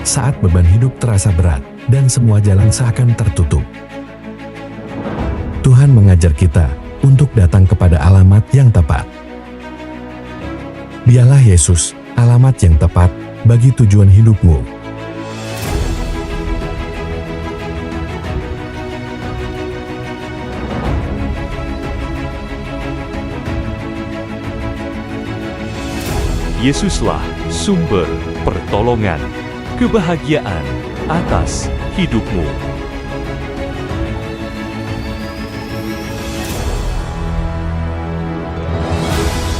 saat beban hidup terasa berat dan semua jalan seakan tertutup. Tuhan mengajar kita untuk datang kepada alamat yang tepat. Biarlah Yesus alamat yang tepat bagi tujuan hidupmu. Yesuslah sumber pertolongan, kebahagiaan atas hidupmu.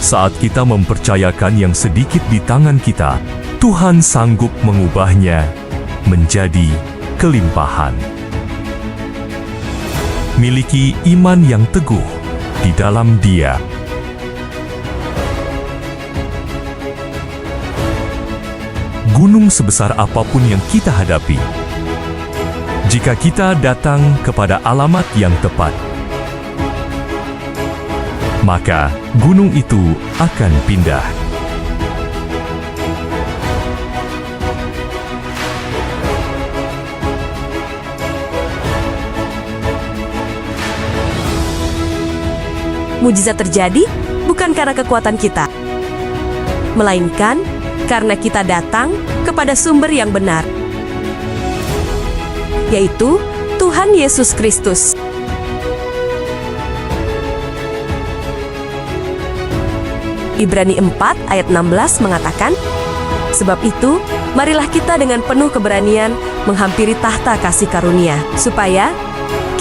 Saat kita mempercayakan yang sedikit di tangan kita, Tuhan sanggup mengubahnya menjadi kelimpahan. Miliki iman yang teguh di dalam Dia. Gunung sebesar apapun yang kita hadapi, jika kita datang kepada alamat yang tepat, maka gunung itu akan pindah. Mujizat terjadi bukan karena kekuatan kita, melainkan karena kita datang kepada sumber yang benar, yaitu Tuhan Yesus Kristus. Ibrani 4 ayat 16 mengatakan, "Sebab itu, marilah kita dengan penuh keberanian menghampiri tahta kasih karunia, supaya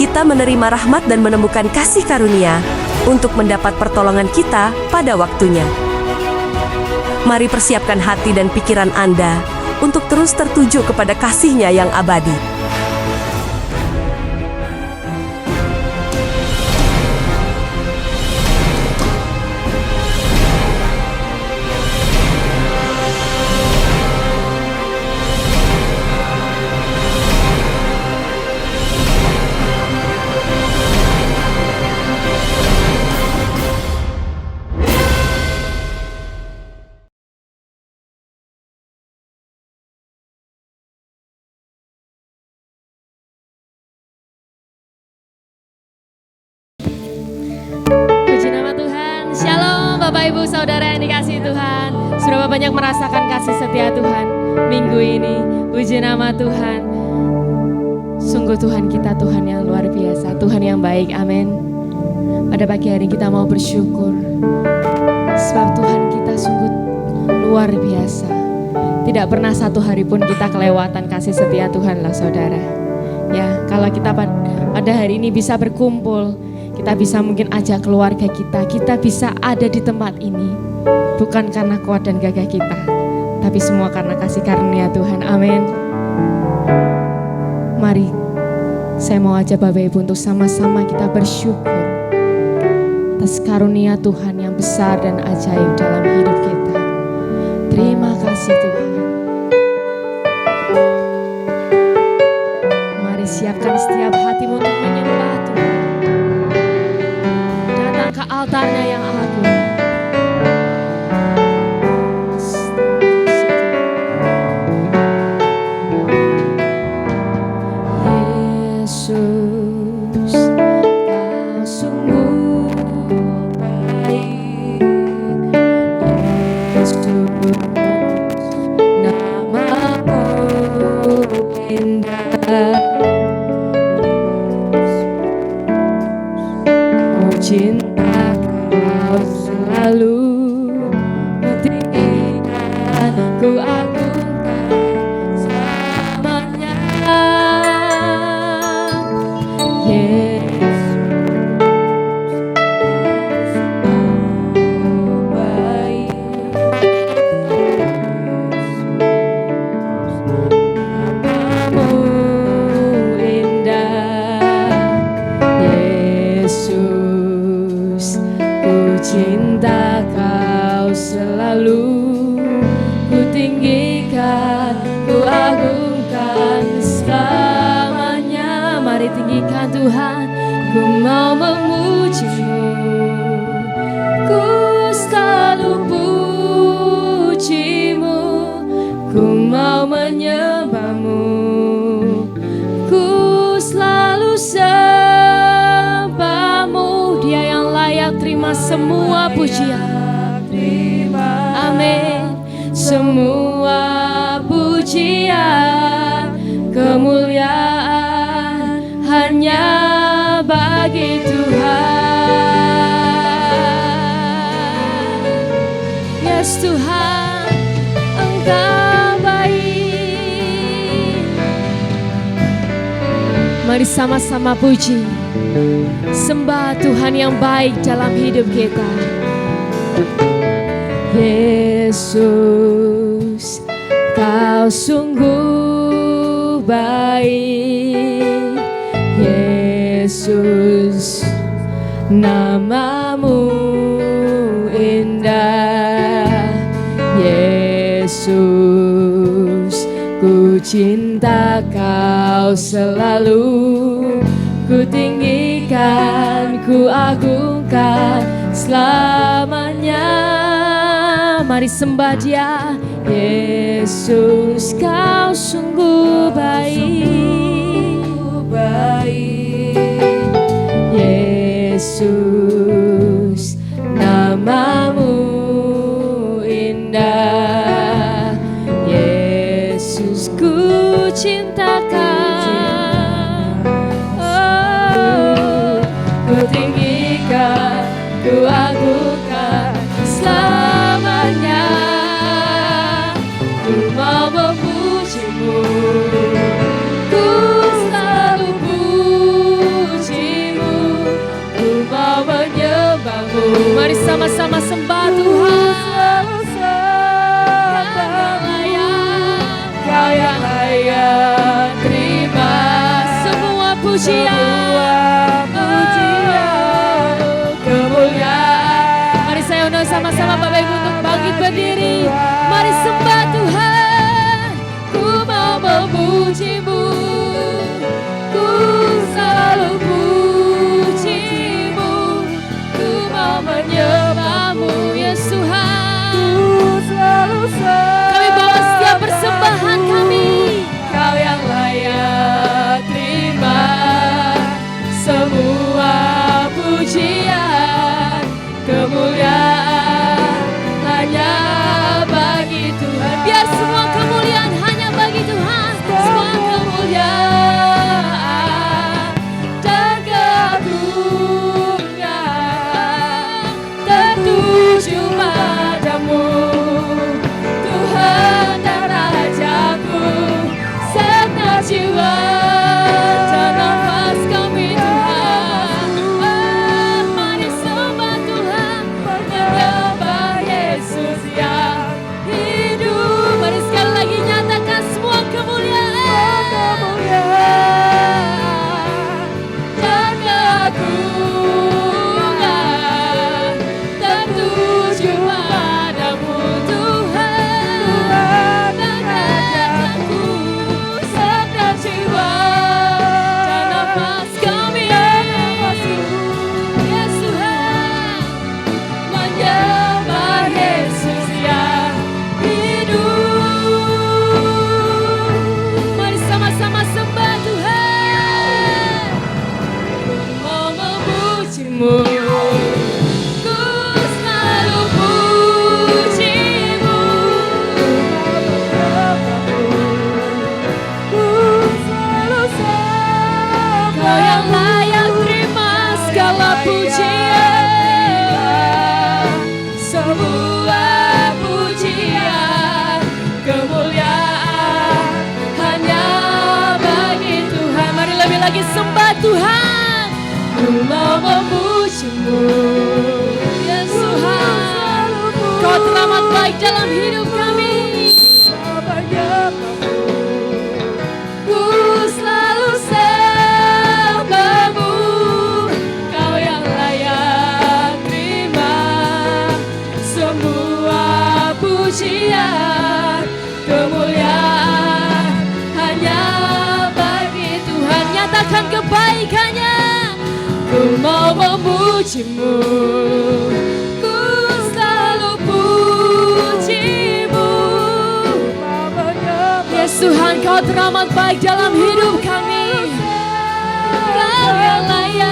kita menerima rahmat dan menemukan kasih karunia untuk mendapat pertolongan kita pada waktunya." Mari persiapkan hati dan pikiran Anda untuk terus tertuju kepada kasih-Nya yang abadi. Puji nama Tuhan. Shalom Bapak Ibu Saudara yang dikasihi Tuhan. Sudah banyak merasakan kasih setia Tuhan minggu ini. Puji nama Tuhan. Sungguh Tuhan kita Tuhan yang luar biasa, Tuhan yang baik. Amin. Pada pagi hari kita mau bersyukur sebab Tuhan kita sungguh luar biasa. Tidak pernah satu hari pun kita kelewatan kasih setia Tuhan lah saudara. Ya, kalau kita pada hari ini bisa berkumpul, kita bisa mungkin ajak keluarga kita bisa ada di tempat ini, bukan karena kuat dan gagah kita, tapi semua karena kasih karunia Tuhan. Amin. Mari, saya mau ajak Bapak Ibu untuk sama-sama kita bersyukur atas karunia Tuhan yang besar dan ajaib dalam hidup kita. Terima kasih Tuhan. Mari siapkan setiap hatimu untuk menyembah Tuhan. Datang ke altarnya yang agung. Yesus, Kau sungguh baik. Yesus, nama-Mu indah. Ku cinta Kau selalu, ku tinggikan, ku agungkan selamanya. Yesus, Kau baik. Nama-Mu indah. Yesus, ku cinta Kau selalu, ku tinggikan, ku agungkan selamanya. Mari tinggikan Tuhan, ku mau memuji-Mu, ku selalu puji-Mu, ku mau menyembah terima semua pujian. Amin. Semua pujian, kemuliaan hanya bagi Tuhan. Yes Tuhan, Engkau baik. Mari sama-sama puji, sembah Tuhan yang baik dalam hidup kita. Yesus, Kau sungguh baik. Yesus, nama-Mu indah. Yesus, ku cinta Kau selalu. Ku tinggikan, ku agungkan selamanya. Mari sembah Dia. Yesus, Kau sungguh baik. Yesus, nama-Mu indah. Yesus, ku cinta Kau. Oh, ku tinggikan, ku agungkan selamanya. Ku mau memuji-Mu, ku selalu puji-Mu, ku mau menyembah-Mu. Mari sama-sama sembah Tuhan. Kau yang layak terima semua pujian, kemuliaan. Mari saya undang sama-sama Bapak Ibu untuk bangkit berdiri. Mari sembah Tuhan. Ku mau memuji-Mu, ku selalu puji-Mu, ku mau menyembah-Mu. Yes Tuhan, kami bawa setiap persembahan kami. Kau yang layak terima semua pujian, kemuliaan hanya bagi Tuhan. Biar semua kemuliaan hanya bagi Tuhan. Semua kemuliaan dan keagungan tertuju padamu, Tuhan dan Rajaku. Segenap jiwa dan nafas kami Tuhan. Oh, mari sembah Tuhan, menyembah Yesus yang hidup. Mari sekali lagi nyatakan semua kemuliaan dan keagungan tertuju padamu, Tuhan dan Rajaku. Segenap jiwa dan nafas kami, Yes Tuhan, menyembah Yesus yang hidup. Mari sama-sama sembah Tuhan. Mau memuji-Mu, ku selalu puji-Mu, ku selalu sembah. Kau yang layak terima segala pujian, semua pujian, kemuliaan hanya bagi Tuhan. Mari lebih lagi sembah Tuhan. Ku mau memuji-Mu, Yes Tuhan. Kau teramat baik dalam hidup kami. Ku selalu sembah-Mu. Kau yang layak terima semua pujian, kemuliaan hanya bagi Tuhan. Nyatakan kebaikannya. Ku mau memuji-Mu, ku selalu puji-Mu. Yes Tuhan, Kau teramat baik dalam hidup kami. Kau yang layak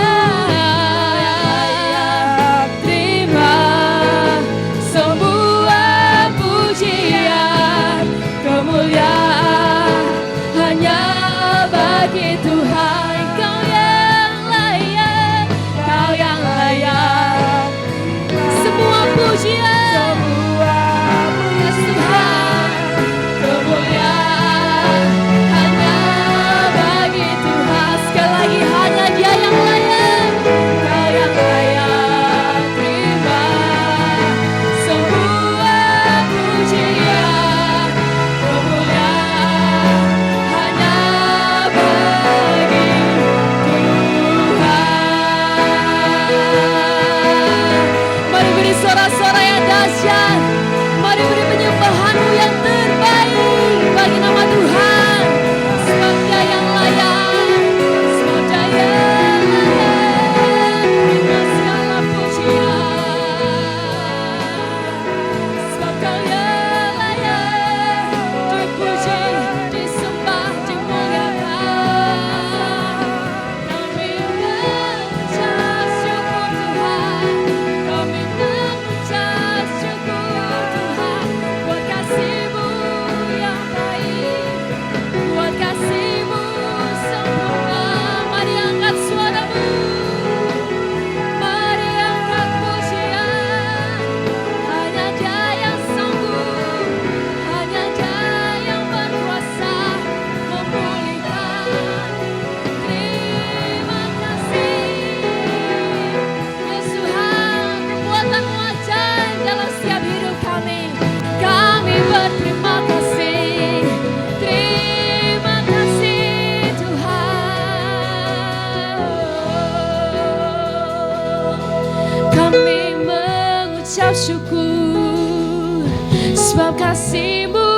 mengucap syukur, sebab kasih-Mu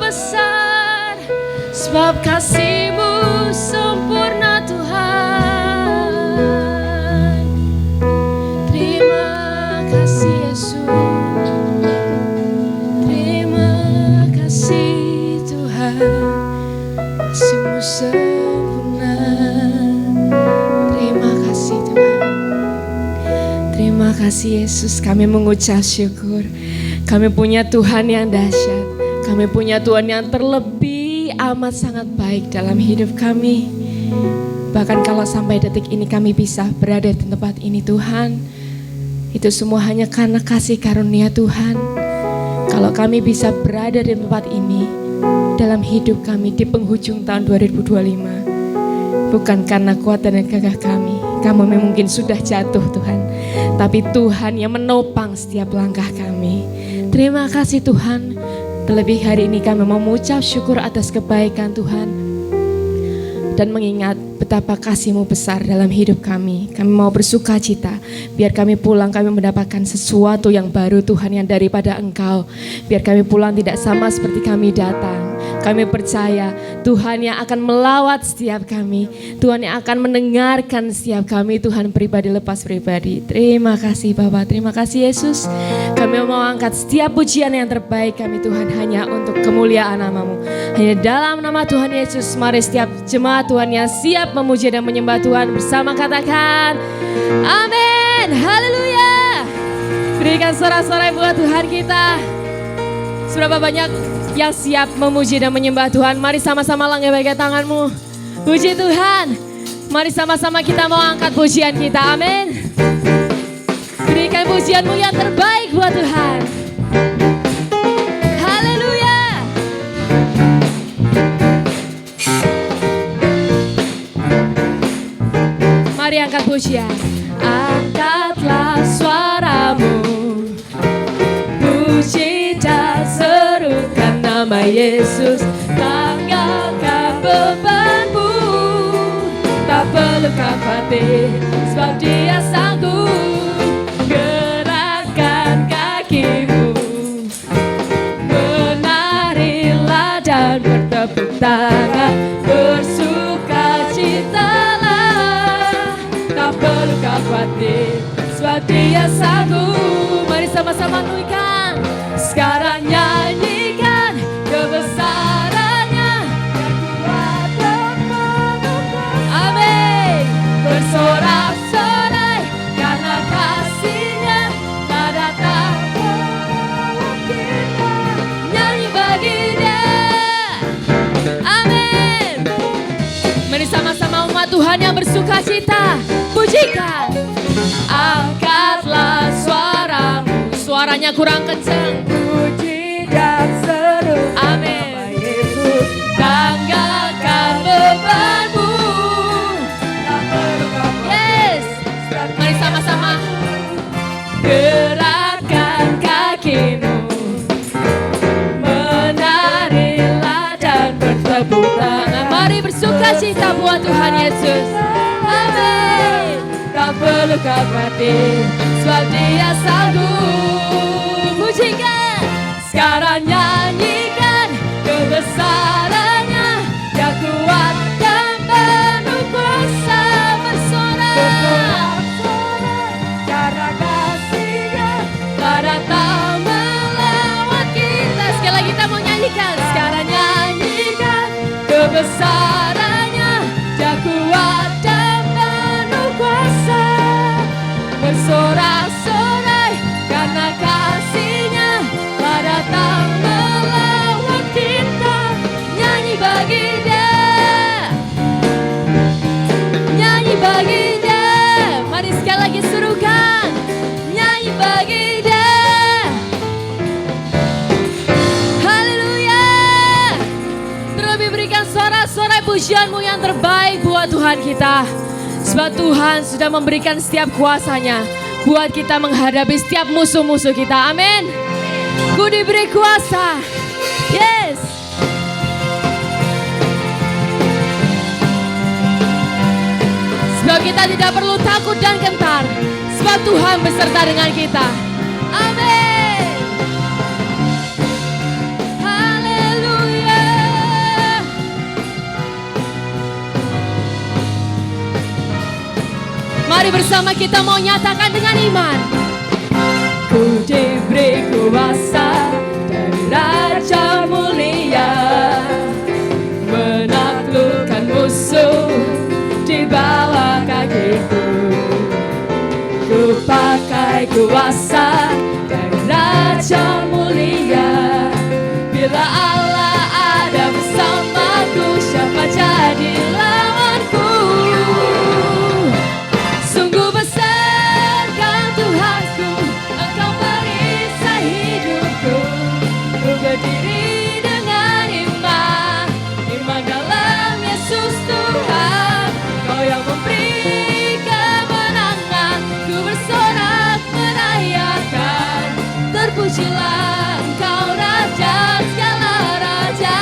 besar, sebab kasih-Mu sempurna Tuhan. Terima kasih Yesus, terima kasih Tuhan, kasih-Mu sempurna. Terima kasih Tuhan, terima kasih Yesus. Kami mengucap syukur, kami punya Tuhan yang dahsyat, kami punya Tuhan yang terlebih amat sangat baik dalam hidup kami. Bahkan kalau sampai detik ini kami bisa berada di tempat ini Tuhan, itu semua hanya karena kasih karunia Tuhan. Kalau kami bisa berada di tempat ini dalam hidup kami di penghujung tahun 2025, bukan karena kuat dan gagah kami mungkin sudah jatuh Tuhan, tapi Tuhan yang menopang setiap langkah kami. Terima kasih Tuhan. Terlebih hari ini kami mau mengucap syukur atas kebaikan Tuhan dan mengingat betapa kasih-Mu besar dalam hidup kami. Kami mau bersuka cita, biar kami pulang kami mendapatkan sesuatu yang baru Tuhan, yang daripada Engkau. Biar kami pulang tidak sama seperti kami datang. Kami percaya Tuhan yang akan melawat setiap kami, Tuhan yang akan mendengarkan setiap kami, Tuhan pribadi lepas pribadi. Terima kasih Bapa, terima kasih Yesus. Kami mau angkat setiap pujian yang terbaik kami Tuhan, hanya untuk kemuliaan nama-Mu. Hanya dalam nama Tuhan Yesus, mari setiap jemaat Tuhan yang siap memuji dan menyembah Tuhan bersama katakan amin, haleluya. Berikan sorak-sorai buat Tuhan kita. Seberapa banyak yang siap memuji dan menyembah Tuhan? Mari sama-sama langgai-langgai tanganmu. Puji Tuhan. Mari sama-sama kita mau angkat pujian kita. Amin. Berikan pujianmu yang terbaik buat Tuhan. Haleluya. Mari angkat pujian. Angkatlah suaramu, puji dan serukan nama Yesus. Tanggalkan bebanmu, tak perlu khawatir, sebab Dia sanggup. Gerakkan kakimu, menarilah dan bertepuk tangan, bersukacitalah, tak perlu khawatir, sebab Dia sanggup. Mari sama-sama nunjukkan. Sekarang nyanyikan kebesarannya, amin. Bersorak-sorai karena kasih-Nya telah datang menolong kita. Nyanyi bagi Dia, amin. Mari sama-sama umat Tuhan yang bersuka cita, pujikan. Angkatlah suaramu, suaranya kurang kencang. Puji dan seru, amin. Yesus, tanggalkan bebanmu, tak perlu khawatir. Yes, mari sama-sama. Gerakkan kakimu, menarilah dan bertepuk tangan. Mari bersuka cita buat Tuhan Yesus, amin. Tak perlu khawatir, sebab Dia sanggup. Pujikan. Sekarang nyanyikan kebesarannya, Dia kuat dan penuh kuasa. Bersorak, karena kasih-Nya telah datang melawat kita. Sekali lagi kita mau nyanyikan. Sekarang nyanyikan kebesarannya, Dia kuat dan penuh kuasa. Bersorak-sorai karena kasih-Nya telah datang melawat kita. Nyanyi bagi Dia, nyanyi bagi Dia. Mari sekali lagi serukan, nyanyi bagi Dia. Haleluya. Terlebih berikan sorak-sorai pujianmu yang terbaik buat Tuhan kita. Sebab Tuhan sudah memberikan setiap kuasa-Nya buat kita menghadapi setiap musuh-musuh kita. Amin. Ku diberi kuasa. Yes. Sebab kita tidak perlu takut dan gentar, sebab Tuhan beserta dengan kita. Amin. Mari bersama kita mau nyatakan dengan iman. Ku diberi kuasa dari Raja mulia, menaklukkan musuh di bawah kakiku. Ku pakai kuasa dari Raja mulia. Bila Allah ada bersamaku, siapa jadi lawanku? Sungguh besar kau Tuhanku, Engkau perisai hidupku. Ku berdiri dengan iman, iman dalam Yesus Tuhan. Kau yang memberi kemenangan, ku bersorak merayakan. Terpujilah Engkau Raja segala raja.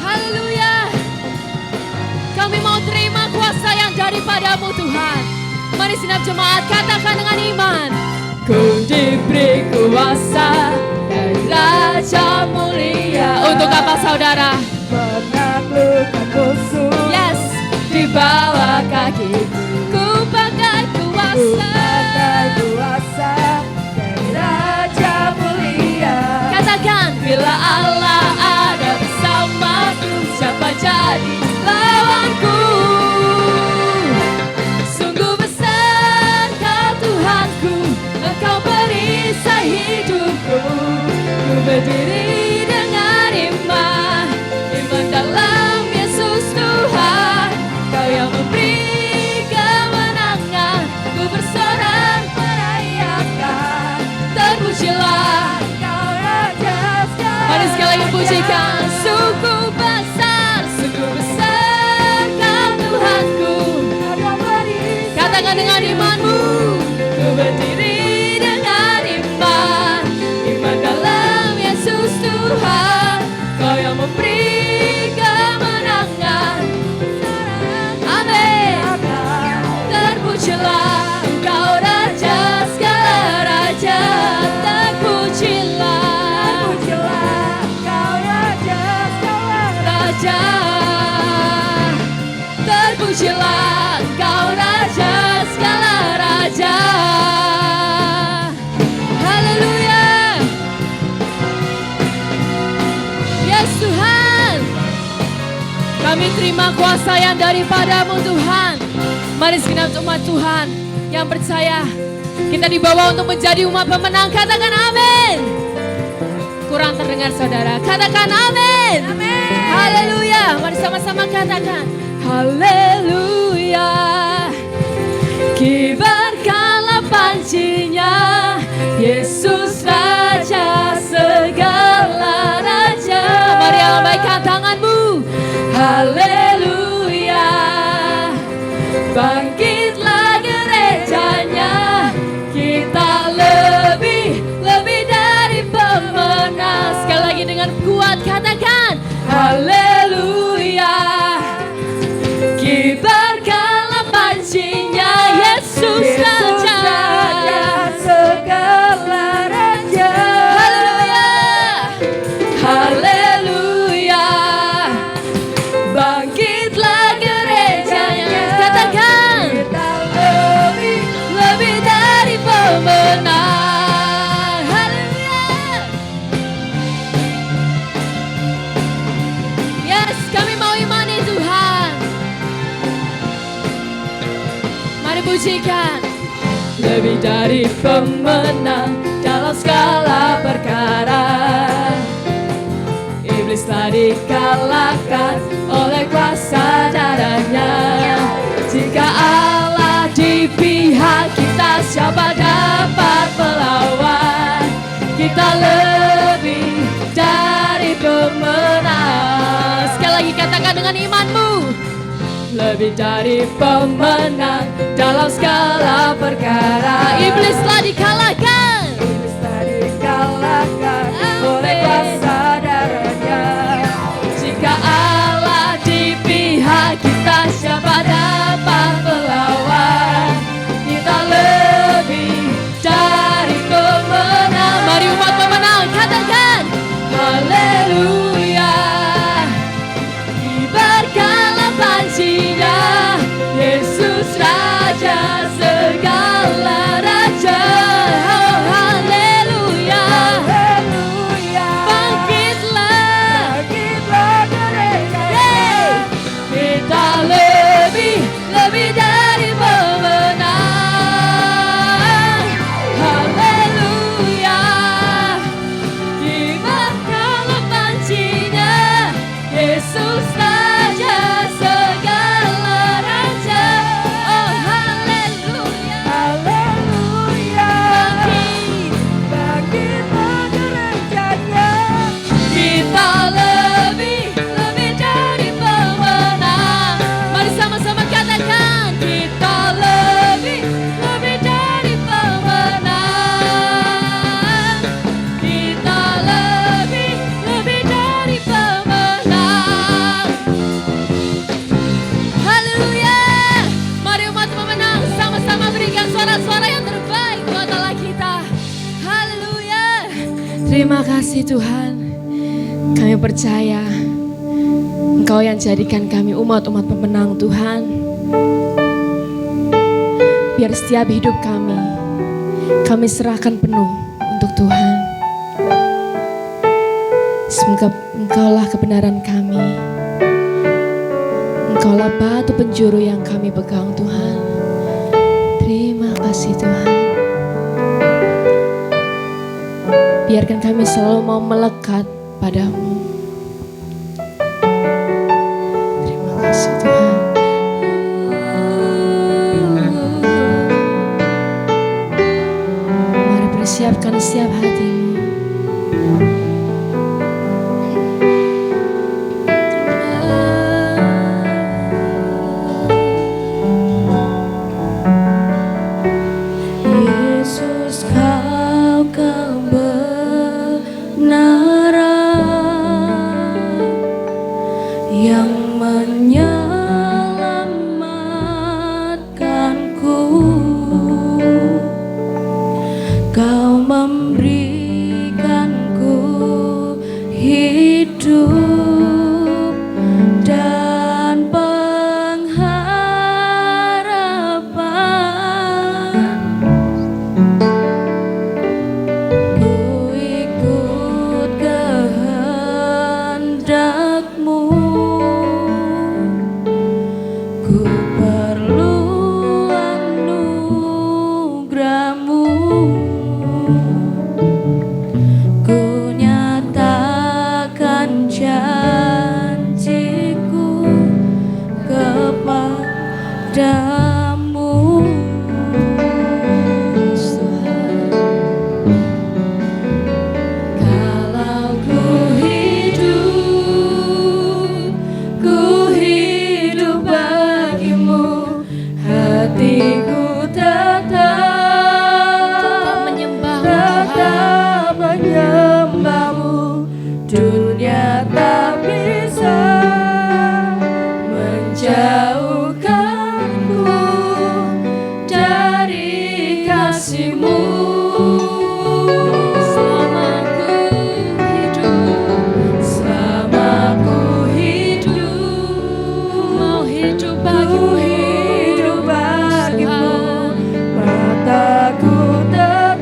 Haleluya. Kami mau terima kuasa yang daripadamu Tuhan. Mari segenap jemaat katakan dengan iman. Ku diberi kuasa dari Raja mulia. Untuk apa saudara? Menaklukkan musuh. Yes, di bawah kakiku. Ku pakai kuasa. Kuasa dari Raja mulia. Katakan, bila Allah ada bersamaku, siapa jadi lawanku? Sungguh besar kau Tuhanku, Engkau perisai hidupku. Ku berdiri dengan iman, iman dalam Yesus Tuhan. Kau yang memberi kemenangan, ku bersorak merayakan. Terpujilah Kau Raja segala. Mari sekali lagi pujikan. Sungguh besar kau Tuhanku. Katakan dengan imanmu. Ku berdiri dengan iman, iman dalam Yesus Tuhan. Kau yang memberi kemenangan. Amin. Terpujilah Engkau Raja segala raja. Terpujilah Kau Raja segala. Raja. Terpujilah Engkau Raja segala raja. Haleluya. Yes Tuhan, kami terima kuasa yang daripadamu Tuhan. Mari segenap umat Tuhan yang percaya kita dibawa untuk menjadi umat pemenang. Katakan amin. Kurang terdengar saudara. Katakan amin. Amin. Haleluya. Mari sama-sama katakan haleluya. Kibarkanlah pancinya, Yesus Raja segala raja. Mari lambaikan tanganmu. Haleluya. Bangkitlah gerejanya, kita lebih dari pemenang. Sekali lagi dengan kuat katakan haleluya. Kibarkanlah pancinya, Yesus Raja segala raja. Haleluya. Haleluya. Bangkitlah gerejanya. Katakan Kita lebih dari pemenang. Haleluya. Yes, kami mau imani Tuhan. Mari pujikan. Lebih dari pemenang dalam segala perkara. Iblis telah dikalahkan oleh kuasa darahnya. Jika Allah di pihak kita, siapa dapat melawan? Kita lebih dari pemenang. Sekali lagi katakan dengan imanmu. Lebih dari pemenang dalam segala perkara. Iblis telah dikalahkan. Iblis telah dikalahkan oleh kuasa darahnya. Jika Allah di pihak kita, siapa dapat melawan? Kita lebih dari pemenang. Mari umat pemenang katakan haleluya. Kibarkanlah panci Terima kasih Tuhan. Kami percaya Engkau yang jadikan kami umat-umat pemenang Tuhan. Biar setiap hidup kami serahkan penuh untuk Tuhan. Semoga Engkaulah kebenaran kami. Engkaulah batu penjuru yang kami pegang Tuhan. Terima kasih Tuhan. Biarkan kami selalu mau melekat padamu. Terima kasih Tuhan. Mari persiapkan setiap hatimu. Yesus, Kau kebenaran yang menyelamatkanku. Kau memberikanku hidup dan pengharapan. Ku ikut kehendak-Mu. Ku perlu anugerah-Mu. Ku nyatakan janjiku kepadamu. Kalau ku hidup bagimu, hatiku tetap menyembahmu. Dunia tak bisa menjauhkanku dari kasih-Mu. Selama ku hidup, Mau hidup ku hidup bagimu. Mataku tetap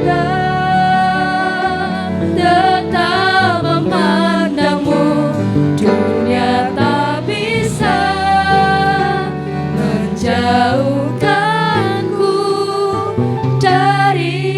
memandang-Mu. Dunia tak bisa menjauhkanku dari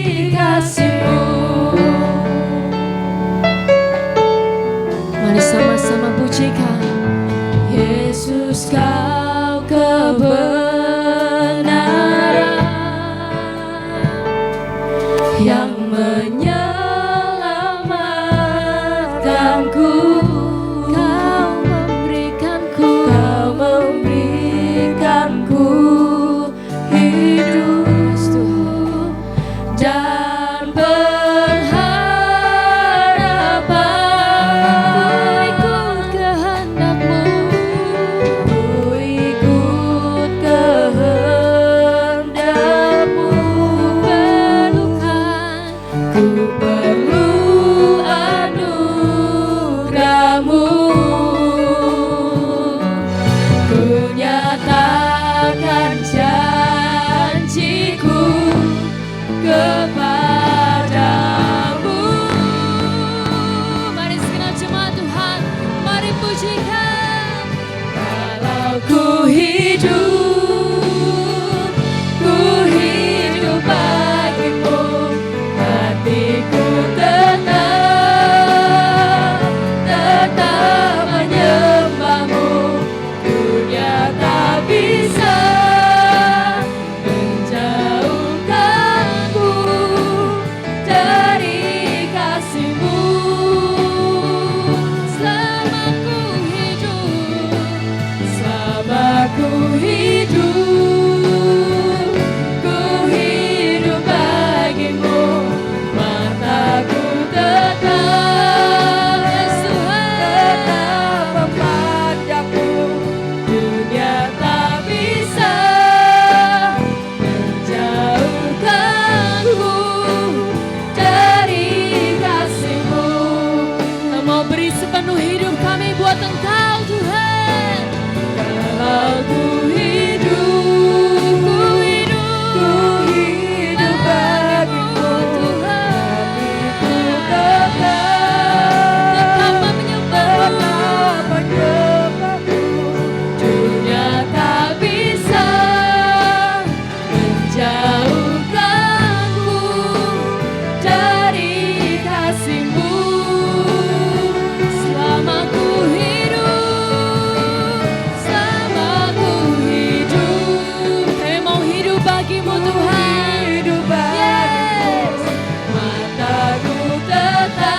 bagimu Tuhan. hidup bagimu. Mataku tetap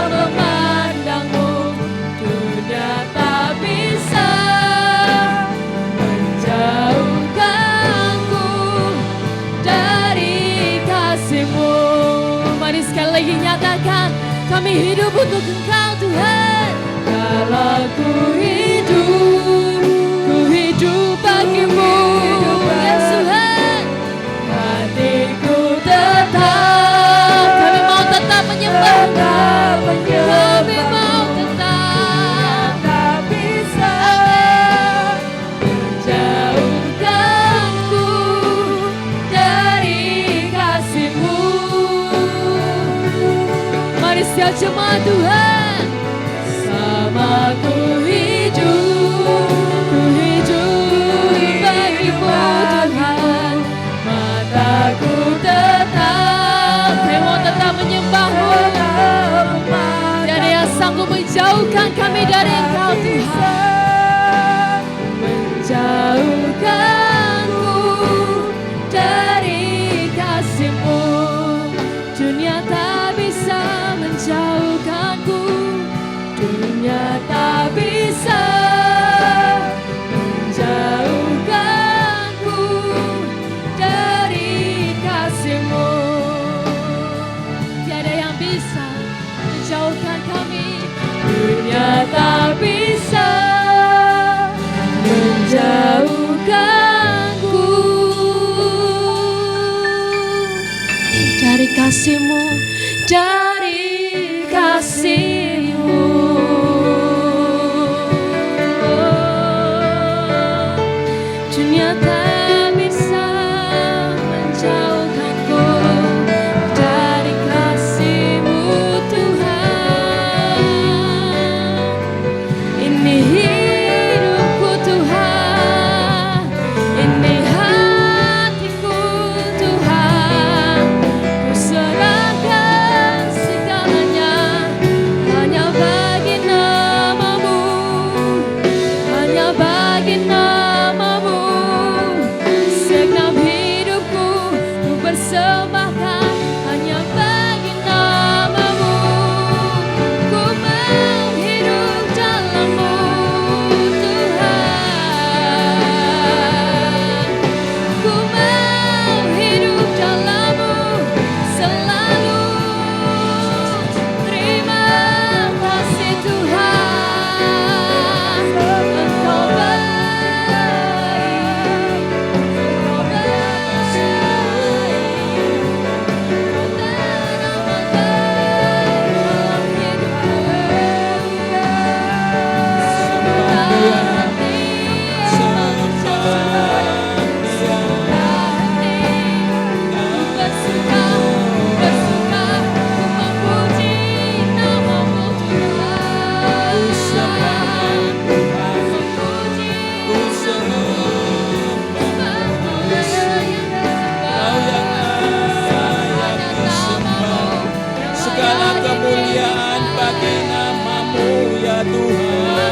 memandangmu. Dunia tak bisa menjauhkanku dari kasih-Mu. Mari sekali lagi nyatakan, kami hidup untuk Engkau Tuhan. Kalau ku hidup bagimu, Yes Tuhan, hatiku tetap, kami mau tetap menyembah. Kami mau tetap tak bisa menjauhkanku dari kasih-Mu. Mari setiap jemaat Tuhan, Sama ku hidup bagimu Tuhan. Mataku tetap, kami mau tetap menyembah-Mu. Tidak ada yang sanggup menjauhkan kami dari Engkau Tuhan. menjauhkanku dari kasih-Mu. Dunia tak bisa menjauhkanku. Dunia tak bisa menjauhkanku dari kasih-Mu. Tiada yang bisa menjauhkan kami. Dunia tak bisa menjauhkanku Dari kasih-Mu, dari kasih-Mu. Dunia tak bisa menjauhkanku dari kasih-Mu Tuhan. Ini hidupku Tuhan, ini hatiku Tuhan. Ku serahkan segalanya hanya bagi nama-Mu, hanya bagi nama-Mu. Segenap hidupku ku persembahkan hanya bagi nama-Mu. Ku mau hidup dalam-Mu Tuhan. Ku mau hidup dalam-Mu selalu. Terima kasih Tuhan, Engkau baik, Engkau baik, Engkau teramat baik dalam hidupku. Segala kemuliaan bagi nama-Mu ya Tuhan.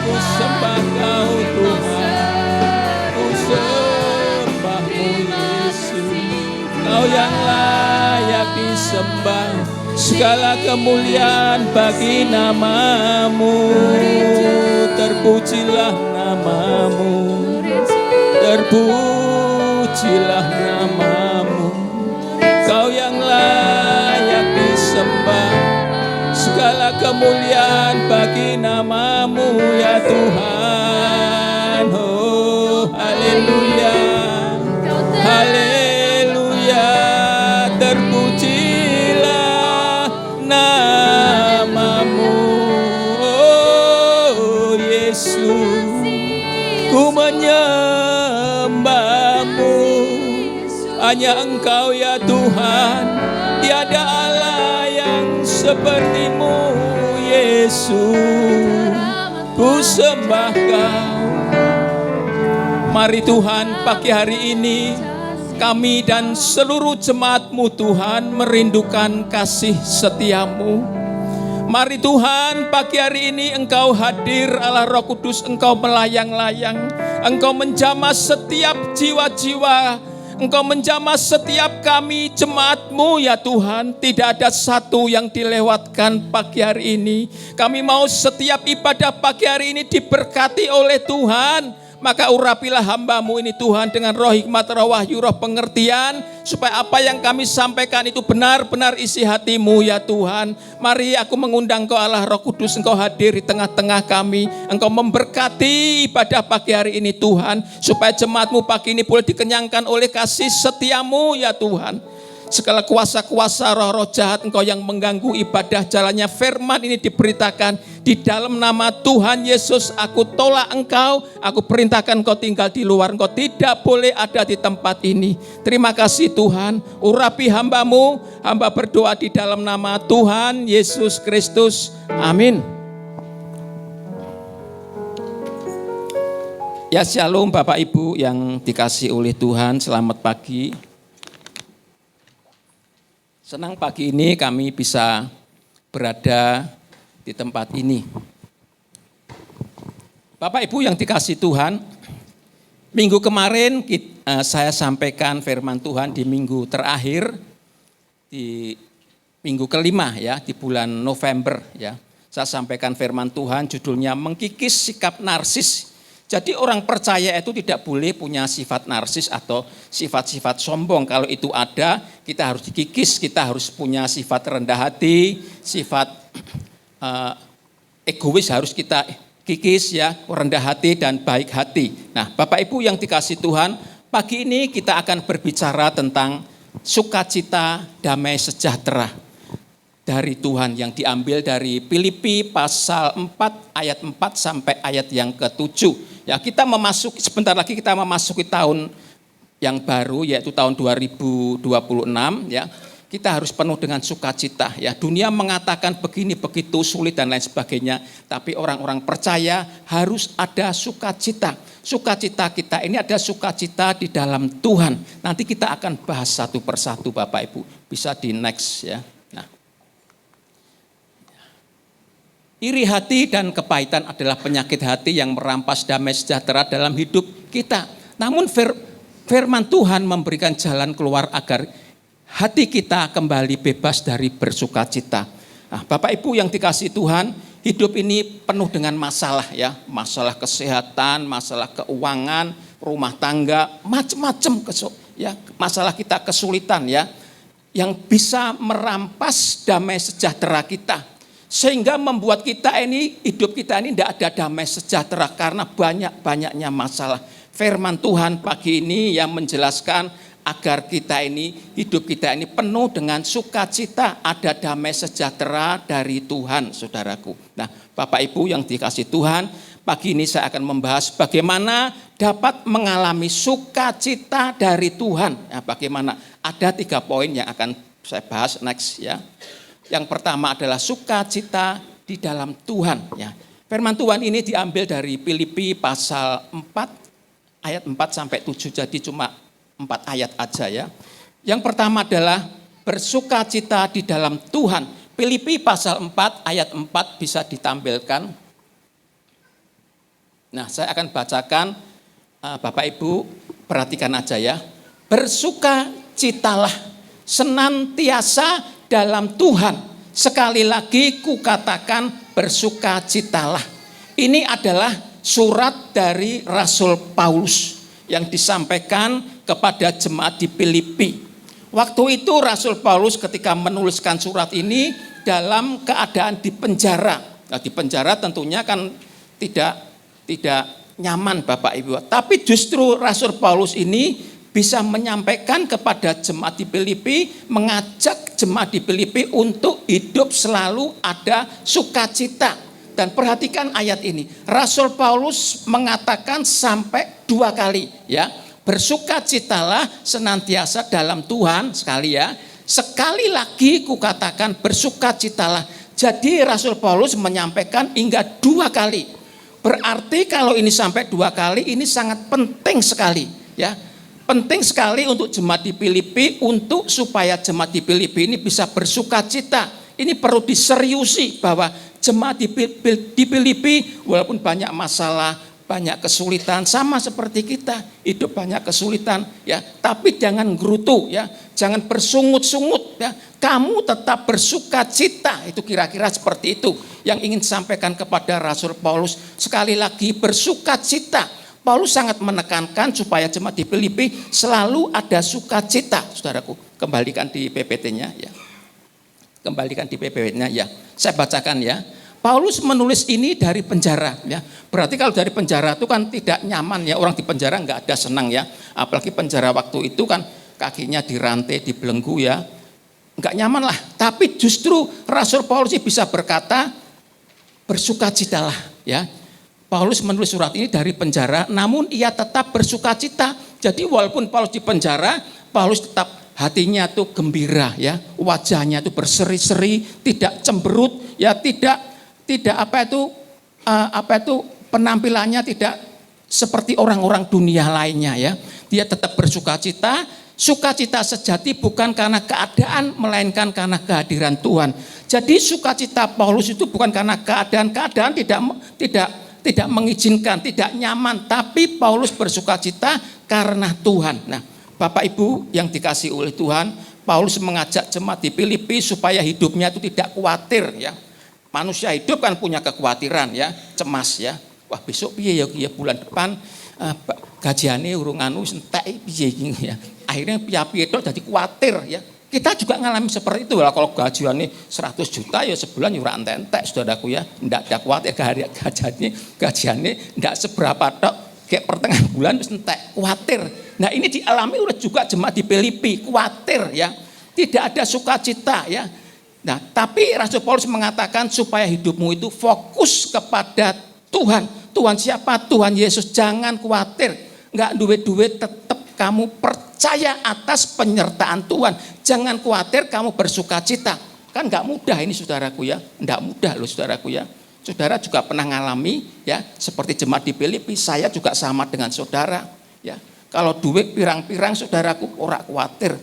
Ku sembah Kau Tuhan, ku sembah-Mu Yesus. Kau yang layak disembah. Segala kemuliaan bagi nama-Mu. Terpujilah nama-Mu, terpujilah nama-Mu. Kau yang layak disembah. Segala kemuliaan bagi nama-Mu ya Tuhan. Oh, haleluya, haleluya. Terpujilah nama-Mu, oh Yesus. Ku menyembah-Mu. Hanya Engkau ya Tuhan, tiada Allah yang seperti-Mu Yesus. Ku sembah Kau. Mari Tuhan, pagi hari ini kami dan seluruh jemaat-Mu Tuhan merindukan kasih setia-Mu, Mari Tuhan, pagi hari ini Engkau hadir, Allah Roh Kudus, Engkau melayang-layang, Engkau menjamah setiap jiwa-jiwa, Engkau menjamah setiap kami jemaat-Mu ya Tuhan. Tidak ada satu yang dilewatkan pagi hari ini. Kami mau setiap ibadah pagi hari ini diberkati oleh Tuhan. Maka urapilah hamba-Mu ini Tuhan dengan roh hikmat, roh wahyu, roh pengertian. Supaya apa yang kami sampaikan itu benar-benar isi hati-Mu ya Tuhan. Mari aku mengundang Engkau Allah Roh Kudus, Engkau hadir di tengah-tengah kami. Engkau memberkati ibadah pagi hari ini Tuhan. Supaya jemaat-Mu pagi ini boleh dikenyangkan oleh kasih setia-Mu ya Tuhan. Segala kuasa-kuasa roh-roh jahat Engkau yang mengganggu ibadah jalannya firman ini diberitakan. Di dalam nama Tuhan Yesus aku tolak Engkau. Aku perintahkan Engkau tinggal di luar. Engkau tidak boleh ada di tempat ini. Terima kasih Tuhan. Urapi hamba-Mu. Hamba berdoa di dalam nama Tuhan Yesus Kristus. Amin. Ya shalom Bapak Ibu yang dikasihi oleh Tuhan. Selamat pagi. Senang pagi ini kami bisa berada di tempat ini. Bapak Ibu yang dikasihi Tuhan, minggu kemarin saya sampaikan firman Tuhan di minggu terakhir, di minggu kelima ya, di bulan November ya. Saya sampaikan firman Tuhan judulnya mengkikis sikap narsis. Jadi orang percaya itu tidak boleh punya sifat narsis atau sifat-sifat sombong. Kalau itu ada, kita harus dikikis, kita harus punya sifat rendah hati, sifat egois harus kita kikis ya, rendah hati dan baik hati. Nah, Bapak Ibu yang dikasihi Tuhan, pagi ini kita akan berbicara tentang sukacita damai sejahtera dari Tuhan yang diambil dari Filipi pasal 4 ayat 4 sampai ayat yang ke-7. Ya, kita sebentar lagi kita memasuki tahun yang baru yaitu tahun 2026 ya. Kita harus penuh dengan sukacita ya. Dunia mengatakan begini begitu sulit dan lain sebagainya, tapi orang-orang percaya harus ada sukacita. Sukacita kita ini ada sukacita di dalam Tuhan. Nanti kita akan bahas satu persatu Bapak Ibu. Bisa di next ya. Iri hati dan kepahitan adalah penyakit hati yang merampas damai sejahtera dalam hidup kita. Namun firman Tuhan memberikan jalan keluar agar hati kita kembali bebas dari bersukacita. Nah, Bapak Ibu yang dikasihi Tuhan, hidup ini penuh dengan masalah ya. Masalah kesehatan, masalah keuangan, rumah tangga, macam-macam ya. Masalah kita kesulitan ya. Yang bisa merampas damai sejahtera kita. Sehingga membuat kita ini, hidup kita ini tidak ada damai sejahtera karena banyak-banyaknya masalah. Firman Tuhan pagi ini yang menjelaskan agar kita ini, hidup kita ini penuh dengan sukacita, ada damai sejahtera dari Tuhan, saudaraku. Nah, Bapak Ibu yang dikasihi Tuhan, pagi ini saya akan membahas bagaimana dapat mengalami sukacita dari Tuhan. Nah, bagaimana? Ada 3 poin yang akan saya bahas next ya. Yang pertama adalah sukacita di dalam Tuhan. Ya. Firman Tuhan ini diambil dari Filipi pasal 4 ayat 4 sampai 7, jadi cuma 4 ayat aja ya. Yang pertama adalah bersukacita di dalam Tuhan. Filipi pasal 4 ayat 4 bisa ditampilkan. Nah, saya akan bacakan, Bapak Ibu perhatikan aja ya. Bersukacitalah senantiasa dalam Tuhan. Sekali lagi kukatakan bersukacitalah. Ini adalah surat dari Rasul Paulus yang disampaikan kepada jemaat di Filipi. Waktu itu Rasul Paulus ketika menuliskan surat ini dalam keadaan di penjara. Nah, di penjara tentunya kan tidak nyaman Bapak Ibu. Tapi justru Rasul Paulus ini bisa menyampaikan kepada jemaat di Filipi, mengajak jemaat di Filipi untuk hidup selalu ada sukacita. Dan perhatikan ayat ini, Rasul Paulus mengatakan sampai 2 kali ya, bersukacitalah senantiasa dalam Tuhan, sekali ya, sekali lagi kukatakan bersukacitalah. Jadi Rasul Paulus menyampaikan hingga 2 kali. Berarti kalau ini sampai 2 kali, ini sangat penting sekali ya. Penting sekali untuk jemaat di Filipi, untuk supaya jemaat di Filipi ini bisa bersukacita. Ini perlu diseriusi bahwa jemaat di Filipi walaupun banyak masalah, banyak kesulitan, sama seperti kita, hidup banyak kesulitan ya, tapi jangan gerutu ya, jangan bersungut-sungut ya. Kamu tetap bersukacita. Itu kira-kira seperti itu yang ingin sampaikan kepada Rasul Paulus. Sekali lagi bersukacita. Paulus sangat menekankan supaya jemaat di Filipi selalu ada sukacita. Saudaraku, kembalikan di PPT-nya ya. Kembalikan di PPT-nya ya. Saya bacakan ya. Paulus menulis ini dari penjara ya. Berarti kalau dari penjara itu kan tidak nyaman ya, orang di penjara nggak ada senang ya. Apalagi penjara waktu itu kan kakinya dirantai, dibelenggu ya. Nggak nyaman lah. Tapi justru Rasul Paulus bisa berkata bersukacitalah ya. Paulus menulis surat ini dari penjara, namun ia tetap bersukacita. Jadi walaupun Paulus di penjara, Paulus tetap hatinya tuh gembira ya, wajahnya tuh berseri-seri, tidak cemberut ya, tidak penampilannya tidak seperti orang-orang dunia lainnya ya. Dia tetap bersukacita. Sukacita sejati bukan karena keadaan melainkan karena kehadiran Tuhan. Jadi sukacita Paulus itu bukan karena keadaan tidak mengizinkan, tidak nyaman, tapi Paulus bersukacita karena Tuhan. Nah, Bapak Ibu yang dikasihi oleh Tuhan, Paulus mengajak jemaat di Filipi supaya hidupnya itu tidak khawatir ya. Manusia hidup kan punya kekhawatiran ya, cemas ya. Wah, besok piye ya bulan depan gajiane urung anu entek piye ya. Akhirnya piye-piye tok dadi khawatir ya. Kita juga ngalami seperti itu lah, kalau gajiannya 100 juta ya sebulan ya ora entek saudaraku ya. Ndak ada khawatir gajiannya ndak seberapa tok, kayak pertengahan bulan wis entek, khawatir. Nah, ini dialami oleh juga jemaat di Filipi, khawatir ya. Tidak ada sukacita ya. Nah, tapi Rasul Paulus mengatakan supaya hidupmu itu fokus kepada Tuhan. Tuhan siapa? Tuhan Yesus. Jangan khawatir. Enggak duit-duit, tetap kamu percaya atas penyertaan Tuhan. Jangan khawatir, kamu bersukacita. Kan enggak mudah ini saudaraku ya. Enggak mudah loh saudaraku ya. Saudara juga pernah ngalami ya, seperti jemaat di Filipi, saya juga sama dengan saudara ya. Kalau duit pirang-pirang saudaraku ora khawatir.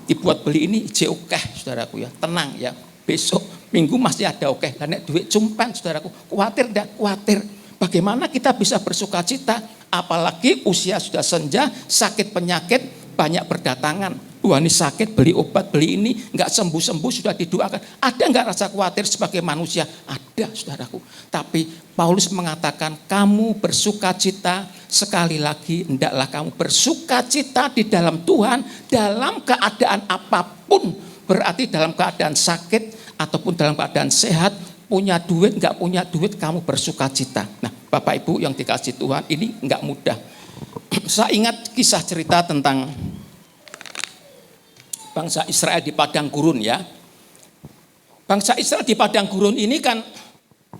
Dibuat beli ini ije okeh saudaraku ya. Tenang ya. Besok minggu masih ada oke. Dan duit cumpan saudaraku, khawatir enggak? Khawatir. Bagaimana kita bisa bersukacita? Apalagi usia sudah senja, sakit penyakit banyak berdatangan. Wah, ini sakit, beli obat, beli ini, enggak sembuh-sembuh sudah didoakan. Ada enggak rasa khawatir sebagai manusia? Ada saudaraku. Tapi Paulus mengatakan kamu bersukacita, sekali lagi hendaklah kamu bersukacita di dalam Tuhan dalam keadaan apapun. Berarti dalam keadaan sakit ataupun dalam keadaan sehat, punya duit, enggak punya duit, kamu bersukacita. Nah, Bapak Ibu yang dikasih Tuhan, ini enggak mudah. Saya ingat kisah cerita tentang bangsa Israel di padang gurun ya. Bangsa Israel di padang gurun ini kan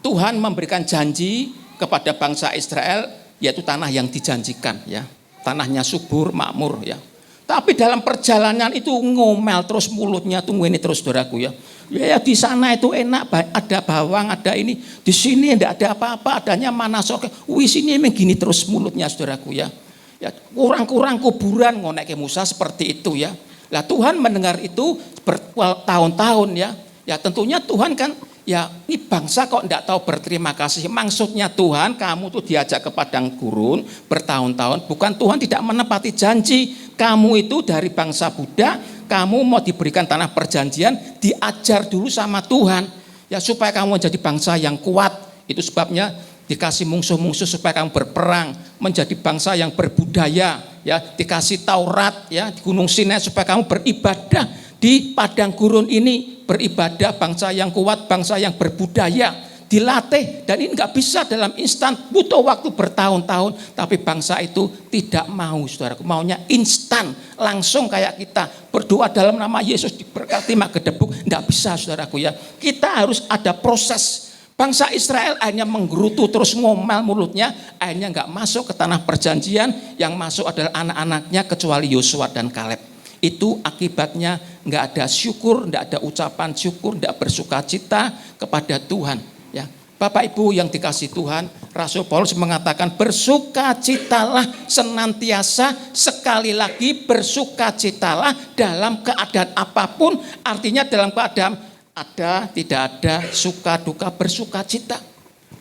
Tuhan memberikan janji kepada bangsa Israel, yaitu tanah yang dijanjikan ya. Tanahnya subur, makmur ya. Tapi dalam perjalanan itu ngomel terus mulutnya tuh ini terus saudaraku ya. Ya di sana itu enak, ada bawang, ada ini. Di sini enggak ada apa-apa, adanya manasok. Wih, sini emang gini terus mulutnya saudaraku ya. Ya kurang-kurang kuburan ngonek Musa seperti itu ya. Lah Tuhan mendengar itu bertahun-tahun ya. Ya tentunya Tuhan kan ya ini bangsa kok enggak tahu berterima kasih. Maksudnya Tuhan kamu tuh diajak ke padang gurun bertahun-tahun. Bukan Tuhan tidak menepati janji. Kamu itu dari bangsa Buddha, kamu mau diberikan tanah perjanjian, diajar dulu sama Tuhan. Ya supaya kamu menjadi bangsa yang kuat. Itu sebabnya dikasih musuh-musuh supaya kamu berperang, menjadi bangsa yang berbudaya, ya, dikasih Taurat ya di Gunung Sinai supaya kamu beribadah di padang gurun ini, beribadah bangsa yang kuat, bangsa yang berbudaya, dilatih. Dan ini nggak bisa dalam instan, butuh waktu bertahun-tahun. Tapi bangsa itu tidak mau saudaraku, maunya instan, langsung kayak kita berdoa dalam nama Yesus diberkati mak gedebuk. Nggak bisa saudaraku ya, kita harus ada proses. Bangsa Israel akhirnya menggerutu terus ngomel mulutnya, akhirnya nggak masuk ke tanah perjanjian. Yang masuk adalah anak-anaknya kecuali Yosua dan Kaleb. Itu akibatnya nggak ada syukur, nggak ada ucapan syukur, nggak bersukacita kepada Tuhan. Ya, Bapak Ibu yang dikasih Tuhan, Rasul Paulus mengatakan bersukacitalah senantiasa, sekali lagi bersukacitalah dalam keadaan apapun. Artinya dalam keadaan ada, tidak ada, suka duka, bersuka cita.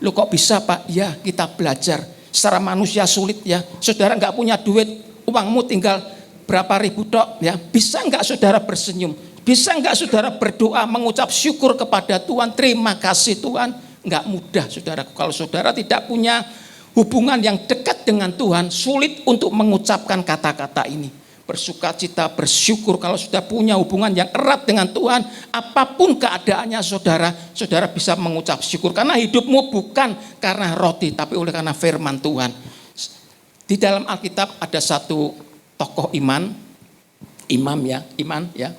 Loh kok bisa Pak? Ya kita belajar. Secara manusia sulit ya. Saudara nggak punya duit, uangmu tinggal berapa ribu tok ya. Bisa nggak saudara bersenyum? Bisa nggak saudara berdoa mengucap syukur kepada Tuhan? Terima kasih Tuhan. Nggak mudah saudaraku. Kalau saudara tidak punya hubungan yang dekat dengan Tuhan, sulit untuk mengucapkan kata-kata ini. Bersuka cita, bersyukur. Kalau sudah punya hubungan yang erat dengan Tuhan, apapun keadaannya saudara, saudara bisa mengucap syukur. Karena hidupmu bukan karena roti, tapi oleh karena firman Tuhan. Di dalam Alkitab ada satu tokoh imam ya.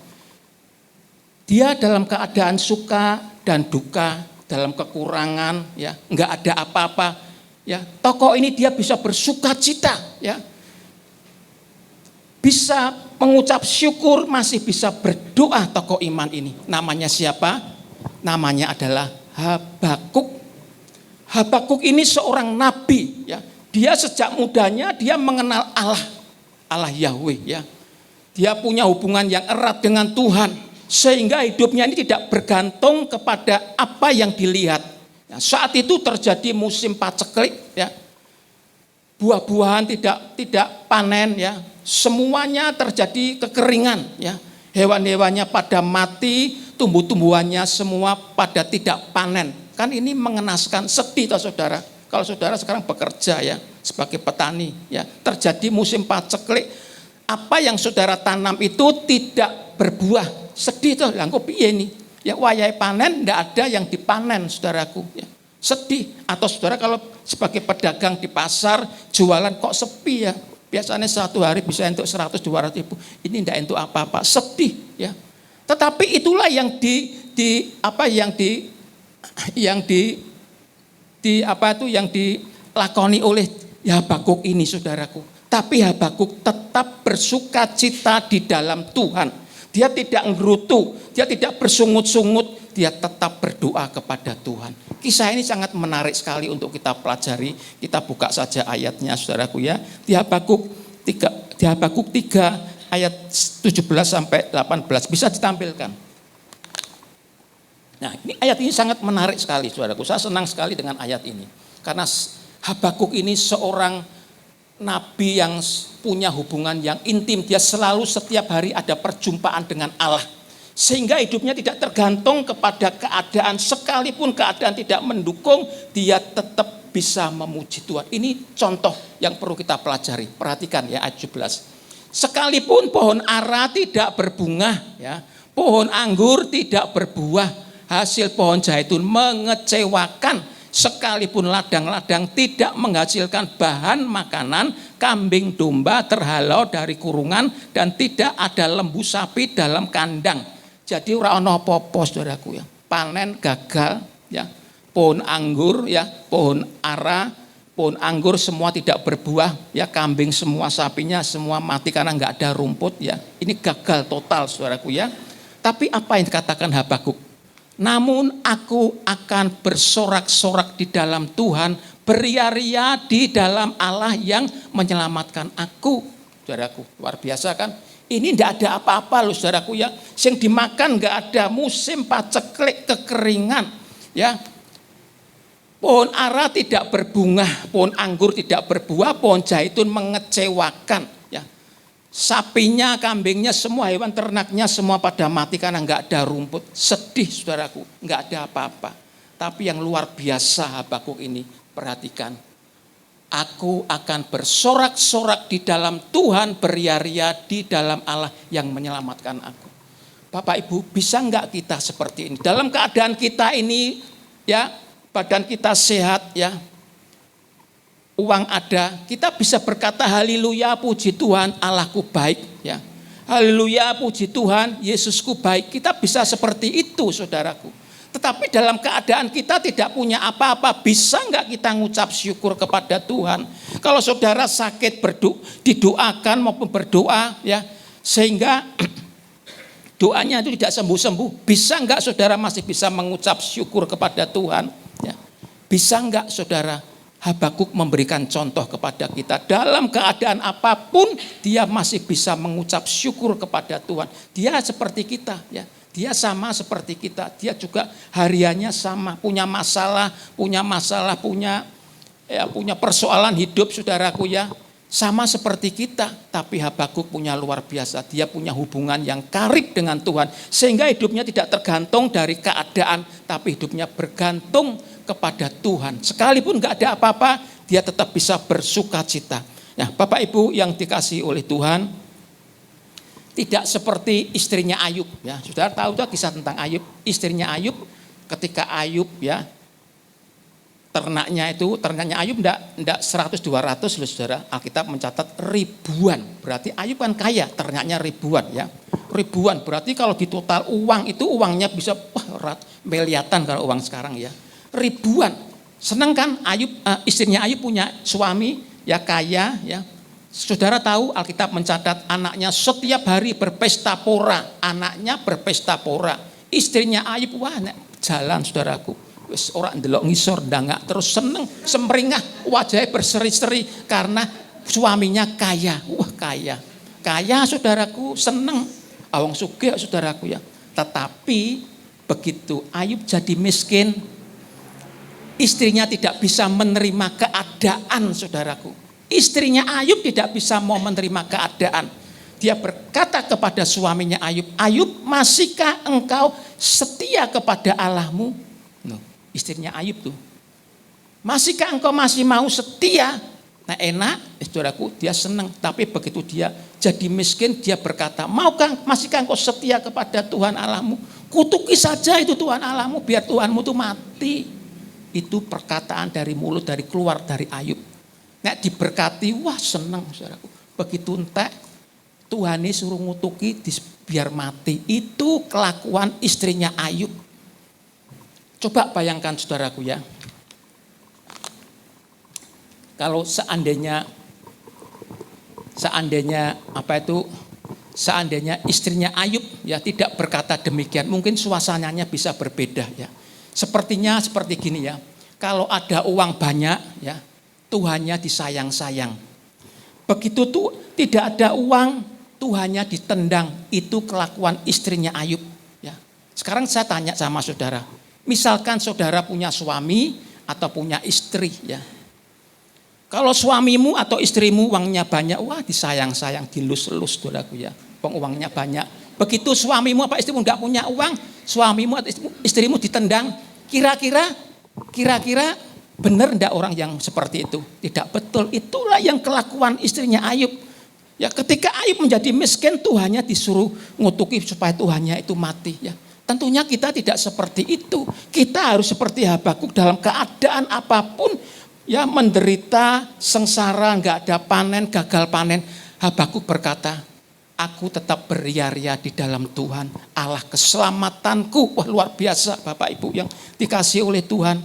Dia dalam keadaan suka dan duka, dalam kekurangan ya, enggak ada apa-apa ya. Tokoh ini dia bisa bersuka cita ya. Bisa mengucap syukur, masih bisa berdoa tokoh iman ini. Namanya siapa? Namanya adalah Habakuk. Habakuk ini seorang nabi ya. Dia sejak mudanya dia mengenal Allah Yahweh ya. Dia punya hubungan yang erat dengan Tuhan sehingga hidupnya ini tidak bergantung kepada apa yang dilihat. Ya, saat itu terjadi musim paceklik ya. Buah-buahan tidak panen ya. Semuanya terjadi kekeringan ya. Hewan-hewannya pada mati, tumbuh-tumbuhannya semua pada tidak panen. Kan ini mengenaskan, sedih toh saudara. Kalau saudara sekarang bekerja ya sebagai petani ya, terjadi musim paceklik, apa yang saudara tanam itu tidak berbuah. Sedih toh, lah kok piye nih? Ya wayahe panen ndak ada yang dipanen saudaraku ya. Sedih. Atau saudara kalau sebagai pedagang di pasar jualan kok sepi ya. Biasanya satu hari bisa untuk 100-200 ribu. Ini ndak untuk apa-apa, sedih ya. Tetapi itulah yang yang dilakoni oleh Habakuk ini saudaraku. Tapi Habakuk tetap bersuka cita di dalam Tuhan. Dia tidak ngerutu, dia tidak bersungut-sungut, dia tetap berdoa kepada Tuhan. Kisah ini sangat menarik sekali untuk kita pelajari. Kita buka saja ayatnya saudaraku ya. Di Habakuk 3 ayat 17 sampai 18 bisa ditampilkan. Nah, ini ayat ini sangat menarik sekali saudaraku. Saya senang sekali dengan ayat ini. Karena Habakuk ini seorang nabi yang punya hubungan yang intim. Dia selalu setiap hari ada perjumpaan dengan Allah. Sehingga hidupnya tidak tergantung kepada keadaan. Sekalipun keadaan tidak mendukung, dia tetap bisa memuji Tuhan. Ini contoh yang perlu kita pelajari. Perhatikan ya ayat 17. Sekalipun pohon ara tidak berbunga, ya, pohon anggur tidak berbuah, hasil pohon zaitun mengecewakan. Sekalipun ladang-ladang tidak menghasilkan bahan makanan, kambing domba terhalau dari kurungan dan tidak ada lembu sapi dalam kandang. Jadi ora ana apa-apa saudaraku ya. Panen gagal ya. Pohon anggur ya, pohon ara, pohon anggur semua tidak berbuah ya, kambing semua, sapinya semua mati karena enggak ada rumput ya. Ini gagal total saudaraku ya. Tapi apa yang dikatakan Habakuk? Namun aku akan bersorak-sorak di dalam Tuhan, beria-ria di dalam Allah yang menyelamatkan aku. Saudaraku, luar biasa kan? Ini tidak ada apa-apa loh saudaraku ya. Yang dimakan nggak ada, musim paceklik, kekeringan. Ya, pohon ara tidak berbunga, pohon anggur tidak berbuah, pohon zaitun mengecewakan. Sapinya, kambingnya, semua hewan ternaknya semua pada mati karena enggak ada rumput. Sedih saudaraku, enggak ada apa-apa. Tapi yang luar biasa Habakuk ini, perhatikan. Aku akan bersorak-sorak di dalam Tuhan, beria-ria di dalam Allah yang menyelamatkan aku. Bapak Ibu, bisa enggak kita seperti ini? Dalam keadaan kita ini ya, badan kita sehat ya, uang ada, kita bisa berkata haleluya puji Tuhan Allahku baik ya. Haleluya puji Tuhan Yesusku baik. Kita bisa seperti itu saudaraku. Tetapi dalam keadaan kita tidak punya apa-apa, bisa enggak kita ngucap syukur kepada Tuhan? Kalau saudara sakit didoakan maupun berdoa ya, sehingga doanya itu tidak sembuh-sembuh, bisa enggak saudara masih bisa mengucap syukur kepada Tuhan ya? Bisa enggak saudara? Habakuk memberikan contoh kepada kita. Dalam keadaan apapun dia masih bisa mengucap syukur kepada Tuhan. Dia seperti kita ya. Dia sama seperti kita, dia juga hariannya sama, punya masalah, punya persoalan hidup saudaraku ya. Sama seperti kita, tapi Habakuk punya luar biasa. Dia punya hubungan yang karib dengan Tuhan. Sehingga hidupnya tidak tergantung dari keadaan, tapi hidupnya bergantung kepada Tuhan. Sekalipun gak ada apa-apa, dia tetap bisa bersuka cita. Nah, Bapak Ibu yang dikasihi oleh Tuhan, tidak seperti istrinya Ayub ya. Saudara tahu tuh kisah tentang Ayub, istrinya Ayub ketika Ayub ya ternaknya Ayub enggak 100 200 loh Saudara. Alkitab mencatat ribuan. Berarti Ayub kan kaya, ternaknya ribuan ya. Ribuan berarti kalau di total uang itu uangnya bisa miliatan kalau uang sekarang ya. Ribuan. Senang kan istrinya Ayub punya suami ya kaya ya. Saudara tahu Alkitab mencatat anaknya setiap hari berpesta pora. Anaknya berpesta pora. Istrinya Ayub jalan saudaraku. Wis ora ndelok ngisor ndangak terus seneng semringah wajahnya berseri-seri karena suaminya kaya. Wah kaya. Kaya saudaraku seneng. Awang sugih saudaraku ya. Tetapi begitu Ayub jadi miskin, istrinya tidak bisa menerima keadaan saudaraku. Istrinya Ayub tidak bisa mau menerima keadaan. Dia berkata kepada suaminya Ayub, Ayub masihkah engkau setia kepada Allahmu? Loh, istrinya Ayub tuh. Masihkah engkau masih mau setia? Nah enak, saudaraku dia senang. Tapi begitu dia jadi miskin, dia berkata, masihkah engkau setia kepada Tuhan Allahmu? Kutuki saja itu Tuhan Allahmu, biar Tuhanmu tuh mati. Itu perkataan dari mulut, keluar dari Ayub. Nek diberkati, wah seneng saudaraku. Begitu entek, Tuhan ini suruh ngutuki biar mati. Itu kelakuan istrinya Ayub. Coba bayangkan saudaraku ya. Kalau seandainya istrinya Ayub ya tidak berkata demikian, mungkin suasananya bisa berbeda ya. Sepertinya seperti gini ya. Kalau ada uang banyak ya, Tuhannya disayang-sayang. Begitu tuh tidak ada uang, Tuhannya ditendang. Itu kelakuan istrinya Ayub. Ya. Sekarang saya tanya sama saudara. Misalkan saudara punya suami atau punya istri. Ya. Kalau suamimu atau istrimu uangnya banyak, wah disayang-sayang, dilus-lus saudaraku ya. Uangnya banyak. Begitu suamimu atau istrimu enggak punya uang, suamimu atau istrimu ditendang. Kira-kira benar enggak orang yang seperti itu? Tidak betul. Itulah yang kelakuan istrinya Ayub. Ya, ketika Ayub menjadi miskin, Tuhannya disuruh ngutuki supaya Tuhannya itu mati. Ya, tentunya kita tidak seperti itu. Kita harus seperti Habakuk dalam keadaan apapun. Ya, menderita, sengsara, enggak ada panen, gagal panen. Habakuk berkata, aku tetap beria-ria di dalam Tuhan. Allah keselamatanku. Wah luar biasa Bapak Ibu yang dikasih oleh Tuhan.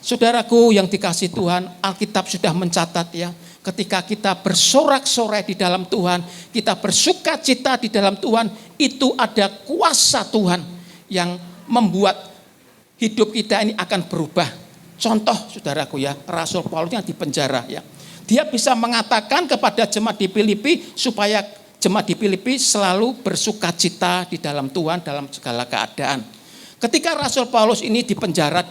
Saudaraku yang dikasih Tuhan, Alkitab sudah mencatat ya, ketika kita bersorak-sorai di dalam Tuhan, kita bersuka cita di dalam Tuhan, itu ada kuasa Tuhan yang membuat hidup kita ini akan berubah. Contoh saudaraku ya, Rasul Paulus yang di penjara ya, dia bisa mengatakan kepada jemaat di Filipi supaya jemaat di Filipi selalu bersuka cita di dalam Tuhan dalam segala keadaan. Ketika Rasul Paulus ini di penjara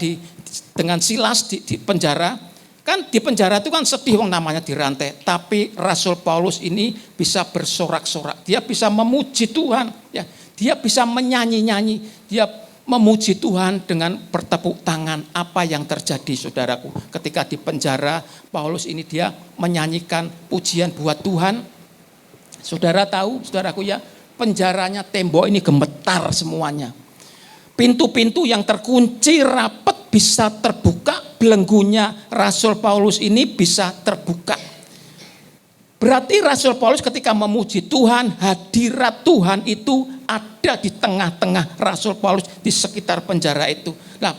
dengan Silas di penjara, kan di penjara itu kan sedih wong namanya dirantai, tapi Rasul Paulus ini bisa bersorak-sorak, dia bisa memuji Tuhan, ya, dia bisa menyanyi-nyanyi, dia memuji Tuhan dengan bertepuk tangan. Apa yang terjadi saudaraku? Ketika di penjara, Paulus ini dia menyanyikan pujian buat Tuhan. Saudara tahu, saudaraku ya, penjaranya tembok ini gemetar semuanya. Pintu-pintu yang terkunci rapat bisa terbuka, belenggunya Rasul Paulus ini bisa terbuka. Berarti Rasul Paulus ketika memuji Tuhan, hadirat Tuhan itu ada di tengah-tengah Rasul Paulus di sekitar penjara itu. Nah,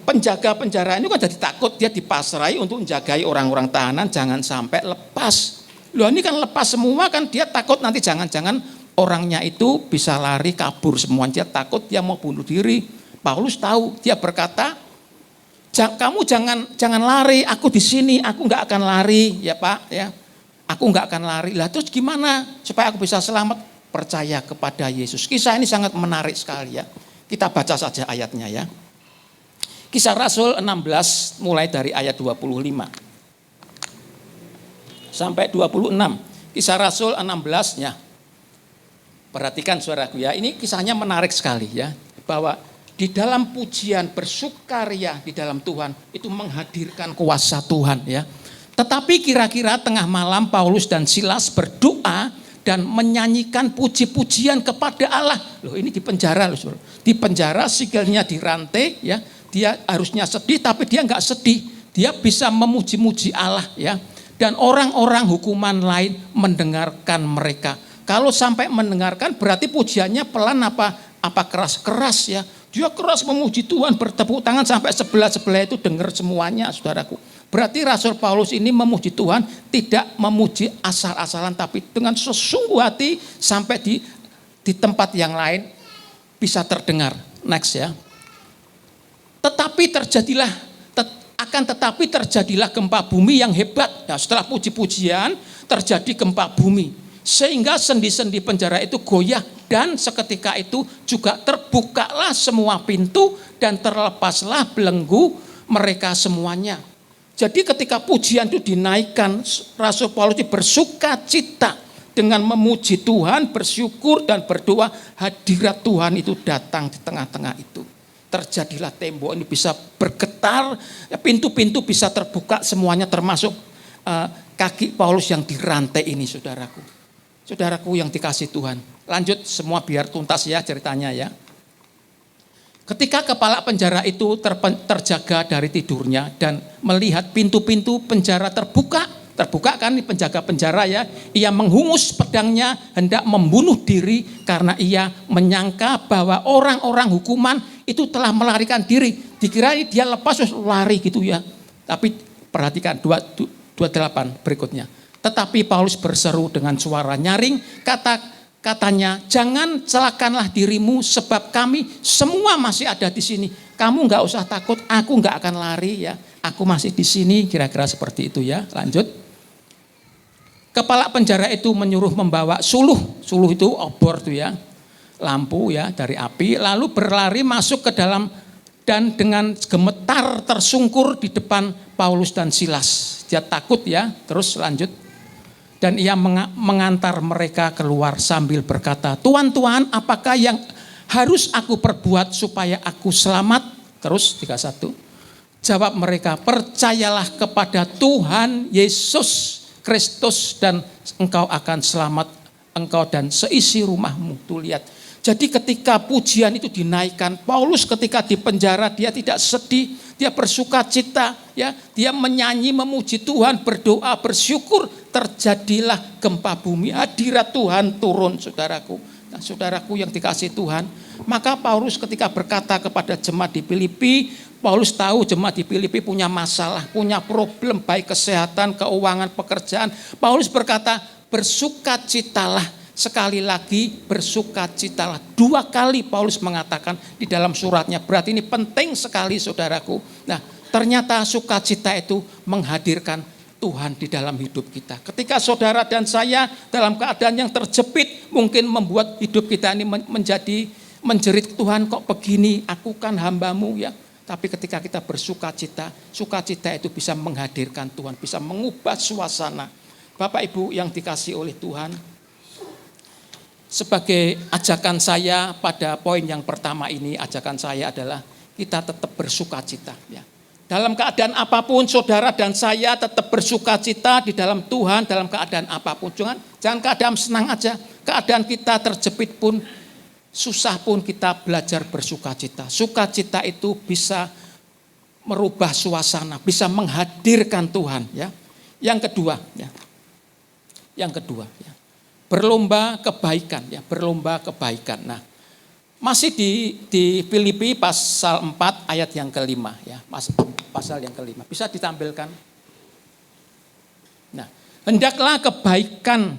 penjaga penjara ini kan jadi takut, dia dipasrai untuk menjagai orang-orang tahanan jangan sampai lepas. Loh ini kan lepas semua kan, dia takut nanti jangan-jangan orangnya itu bisa lari kabur semua, dia takut dia mau bunuh diri. Paulus tahu, dia berkata, kamu jangan lari, aku di sini, aku nggak akan lari ya Pak ya, aku nggak akan lari. Lah terus gimana supaya aku bisa selamat? percaya kepada Yesus. Kisah ini sangat menarik sekali ya. Kita baca saja ayatnya ya. Kisah Rasul 16 mulai dari ayat 25 sampai 26. Kisah Rasul 16 ya. Perhatikan saudaraku ya, ini kisahnya menarik sekali ya. Bahwa di dalam pujian bersukaria di dalam Tuhan itu menghadirkan kuasa Tuhan ya. Tetapi kira-kira tengah malam Paulus dan Silas berdoa dan menyanyikan puji-pujian kepada Allah. Loh, ini di penjara loh. Di penjara, sigelnya dirantai ya. Dia harusnya sedih tapi dia enggak sedih. Dia bisa memuji-muji Allah ya. Dan orang-orang hukuman lain mendengarkan mereka. Kalau sampai mendengarkan berarti pujiannya pelan apa keras-keras ya. Dia keras memuji Tuhan, bertepuk tangan sampai sebelah-sebelah itu dengar semuanya, saudaraku. Berarti Rasul Paulus ini memuji Tuhan, tidak memuji asal-asalan, tapi dengan sesungguh hati sampai di tempat yang lain bisa terdengar. Next ya. Tetapi terjadilah gempa bumi yang hebat. Nah, setelah puji-pujian terjadi gempa bumi. Sehingga sendi-sendi penjara itu goyah dan seketika itu juga terbukalah semua pintu dan terlepaslah belenggu mereka semuanya. Jadi ketika pujian itu dinaikkan, Rasul Paulus bersuka cita dengan memuji Tuhan, bersyukur dan berdoa, hadirat Tuhan itu datang di tengah-tengah itu. Terjadilah tembok ini bisa bergetar, pintu-pintu bisa terbuka semuanya termasuk kaki Paulus yang dirantai ini, saudaraku. Saudaraku yang dikasih Tuhan. Lanjut semua biar tuntas ya ceritanya ya. Ketika kepala penjara itu terjaga dari tidurnya dan melihat pintu-pintu penjara terbuka kan ini penjaga penjara ya. Ia menghungus pedangnya hendak membunuh diri karena ia menyangka bahwa orang-orang hukuman itu telah melarikan diri. Dikira dia lepas terus lari gitu ya. Tapi perhatikan 28 berikutnya. Tetapi Paulus berseru dengan suara nyaring, katanya, jangan celakakanlah dirimu sebab kami semua masih ada di sini. Kamu nggak usah takut, aku nggak akan lari ya. Aku masih di sini, kira-kira seperti itu ya. Lanjut. Kepala penjara itu menyuruh membawa suluh itu obor tuh ya, lampu ya dari api, lalu berlari masuk ke dalam dan dengan gemetar tersungkur di depan Paulus dan Silas. Dia takut ya, terus lanjut. Dan ia mengantar mereka keluar sambil berkata, Tuan, apakah yang harus aku perbuat supaya aku selamat? Terus 31. Jawab mereka, percayalah kepada Tuhan Yesus Kristus dan engkau akan selamat, engkau dan seisi rumahmu. Tuh lihat. Jadi ketika pujian itu dinaikkan, Paulus ketika di penjara dia tidak sedih, dia bersuka cita, ya, dia menyanyi memuji Tuhan, berdoa, bersyukur, terjadilah gempa bumi, hadirat Tuhan turun, saudaraku. Nah, saudaraku yang dikasih Tuhan, maka Paulus ketika berkata kepada jemaat di Filipi, Paulus tahu jemaat di Filipi punya masalah, punya problem baik kesehatan, keuangan, pekerjaan. Paulus berkata, bersukacitalah. Sekali lagi bersukacitalah. 2 kali Paulus mengatakan di dalam suratnya. Berarti ini penting sekali saudaraku. Nah, ternyata sukacita itu menghadirkan Tuhan di dalam hidup kita. Ketika saudara dan saya dalam keadaan yang terjepit, mungkin membuat hidup kita ini menjadi menjerit, Tuhan kok begini, aku kan hambamu ya. Tapi ketika kita bersukacita, sukacita itu bisa menghadirkan Tuhan, bisa mengubah suasana. Bapak Ibu yang dikasih oleh Tuhan, sebagai ajakan saya pada poin yang pertama ini, ajakan saya adalah kita tetap bersukacita ya. Dalam keadaan apapun saudara dan saya tetap bersukacita di dalam Tuhan, dalam keadaan apapun. Jangan keadaan senang aja, keadaan kita terjepit pun, susah pun kita belajar bersukacita. Sukacita itu bisa merubah suasana, bisa menghadirkan Tuhan ya. Yang kedua ya. Berlomba kebaikan ya, berlomba kebaikan. Nah, masih di Filipi pasal 4 ayat yang kelima ya, pasal yang kelima. Bisa ditampilkan. Nah, hendaklah kebaikan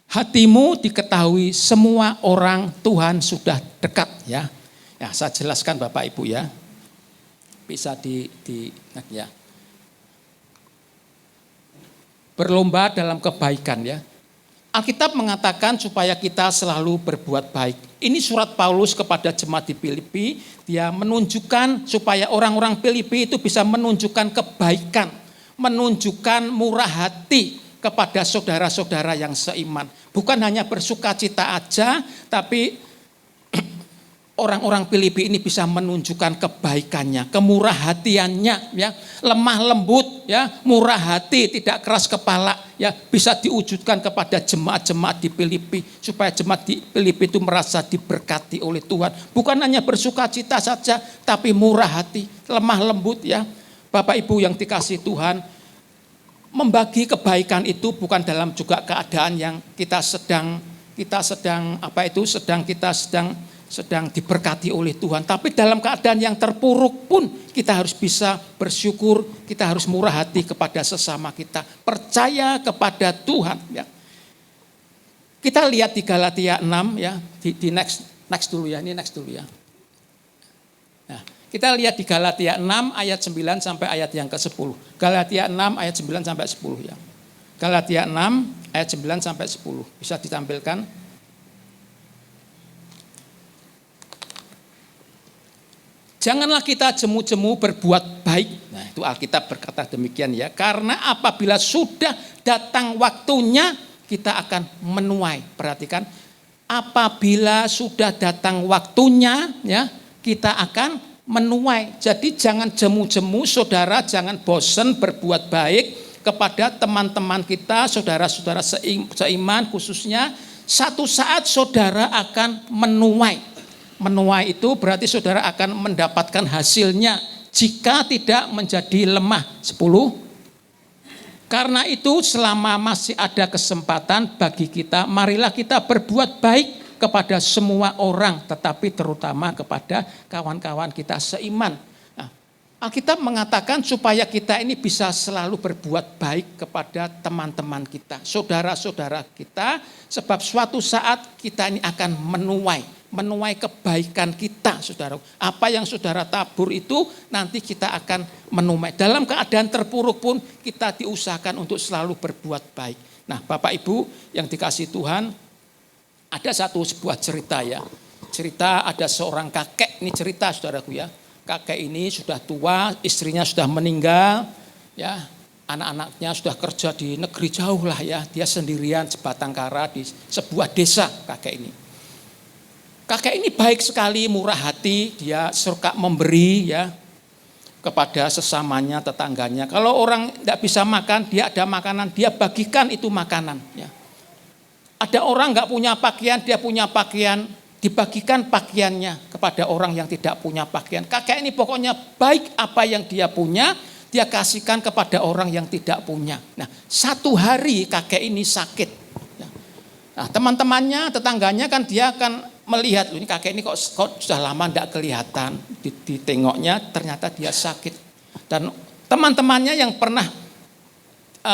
hatimu diketahui semua orang Tuhan sudah dekat ya. Ya, saya jelaskan Bapak Ibu ya. Bisa ya. Berlomba dalam kebaikan ya. Alkitab mengatakan supaya kita selalu berbuat baik. Ini surat Paulus kepada jemaat di Filipi. Dia menunjukkan supaya orang-orang Filipi itu bisa menunjukkan kebaikan, menunjukkan murah hati kepada saudara-saudara yang seiman. Bukan hanya bersukacita aja, tapi orang-orang Filipi ini bisa menunjukkan kebaikannya, kemurah hatiannya, ya, lemah lembut, ya, murah hati, tidak keras kepala, ya, bisa diwujudkan kepada jemaat-jemaat di Filipi supaya jemaat di Filipi itu merasa diberkati oleh Tuhan. Bukan hanya bersukacita saja, tapi murah hati, lemah lembut, ya. Bapak Ibu yang dikasihi Tuhan, membagi kebaikan itu bukan dalam juga keadaan yang kita sedang diberkati oleh Tuhan. Tapi dalam keadaan yang terpuruk pun kita harus bisa bersyukur, kita harus murah hati kepada sesama kita, percaya kepada Tuhan. Ya. Kita lihat di Galatia 6 ya, di next dulu ya, ini next dulu ya. Nah, kita lihat di Galatia 6 ayat 9 sampai ayat yang ke-10. Galatia 6 ayat 9 sampai 10 ya. Galatia 6 ayat 9 sampai 10. Bisa ditampilkan? Janganlah kita jemu-jemu berbuat baik. Nah, itu Alkitab berkata demikian ya. Karena apabila sudah datang waktunya, kita akan menuai. Perhatikan, apabila sudah datang waktunya, ya, kita akan menuai. Jadi jangan jemu-jemu, saudara, jangan bosan berbuat baik kepada teman-teman kita, saudara-saudara seiman khususnya. Satu saat saudara akan menuai. Menuai itu berarti saudara akan mendapatkan hasilnya jika tidak menjadi lemah. 10. Karena itu selama masih ada kesempatan bagi kita, marilah kita berbuat baik kepada semua orang, tetapi terutama kepada kawan-kawan kita seiman. Nah, Alkitab mengatakan supaya kita ini bisa selalu berbuat baik kepada teman-teman kita, saudara-saudara kita, sebab suatu saat kita ini akan menuai kebaikan kita, saudara. Apa yang saudara tabur itu nanti kita akan menuai. Dalam keadaan terpuruk pun kita diusahakan untuk selalu berbuat baik. Nah, Bapak Ibu yang dikasihi Tuhan, ada sebuah cerita ya. Cerita ada seorang kakek, ini cerita saudaraku ya. Kakek ini sudah tua, istrinya sudah meninggal, ya. Anak-anaknya sudah kerja di negeri jauh lah ya. Dia sendirian sebatang kara di sebuah desa kakek ini. Kakek ini baik sekali, murah hati, dia suka memberi ya kepada sesamanya, tetangganya. Kalau orang tidak bisa makan, dia ada makanan, dia bagikan itu makanan. Ya. Ada orang nggak punya pakaian, dia punya pakaian, dibagikan pakaiannya kepada orang yang tidak punya pakaian. Kakek ini pokoknya baik apa yang dia punya, dia kasihkan kepada orang yang tidak punya. Nah, satu hari kakek ini sakit. Ya. Nah, teman-temannya, tetangganya kan dia akan melihat, ini kakek ini kok sudah lama tidak kelihatan, ditengoknya ternyata dia sakit. Dan teman-temannya yang pernah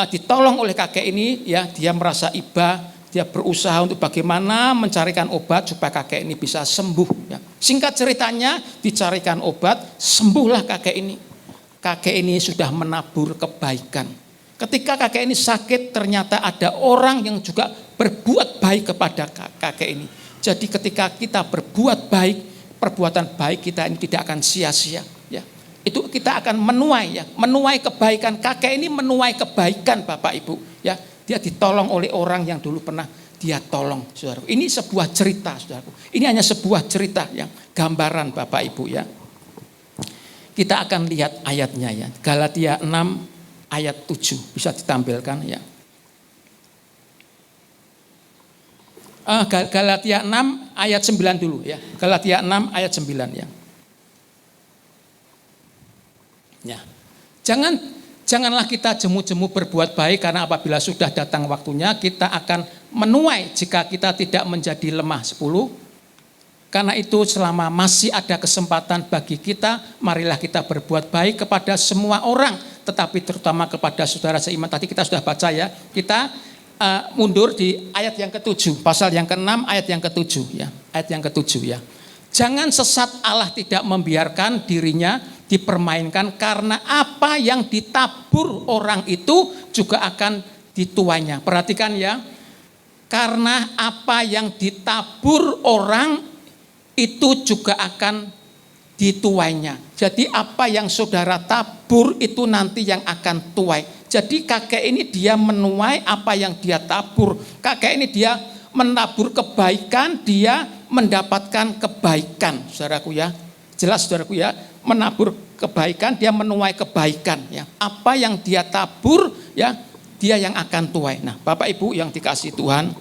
ditolong oleh kakek ini, ya dia merasa iba, dia berusaha untuk bagaimana mencarikan obat supaya kakek ini bisa sembuh. Ya. Singkat ceritanya, dicarikan obat, sembuhlah kakek ini. Kakek ini sudah menabur kebaikan. Ketika kakek ini sakit, ternyata ada orang yang juga berbuat baik kepada kakek ini. Jadi ketika kita berbuat baik, perbuatan baik kita ini tidak akan sia-sia. Ya. Itu kita akan menuai, ya, menuai kebaikan. Kakek ini menuai kebaikan, Bapak Ibu. Ya, dia ditolong oleh orang yang dulu pernah dia tolong, saudara. Ini sebuah cerita, saudara. Ini hanya sebuah cerita, ya, gambaran, Bapak Ibu. Ya. Kita akan lihat ayatnya, ya. Galatia 6 ayat 7 bisa ditampilkan, ya. Galatia 6 ayat 9 dulu ya. Galatia 6 ayat 9 ya. Ya. Janganlah kita jemu-jemu berbuat baik, karena apabila sudah datang waktunya kita akan menuai jika kita tidak menjadi lemah. 10. Karena itu selama masih ada kesempatan bagi kita, marilah kita berbuat baik kepada semua orang, tetapi terutama kepada saudara seiman. Tadi kita sudah baca ya. Kita mundur di ayat yang ke-7, pasal yang ke-6 ayat yang ke-7 ya. Ayat yang ke-7 ya. Jangan sesat, Allah tidak membiarkan dirinya dipermainkan, karena apa yang ditabur orang itu juga akan dituainya. Perhatikan ya. Karena apa yang ditabur orang itu juga akan dituainya. Jadi apa yang saudara tabur itu nanti yang akan tuai. Jadi kakek ini dia menuai apa yang dia tabur. Kakek ini dia menabur kebaikan, dia mendapatkan kebaikan. Saudaraku ya, jelas saudaraku ya, menabur kebaikan, dia menuai kebaikan ya. Apa yang dia tabur ya, dia yang akan tuai. Nah, Bapak Ibu yang dikasihi Tuhan,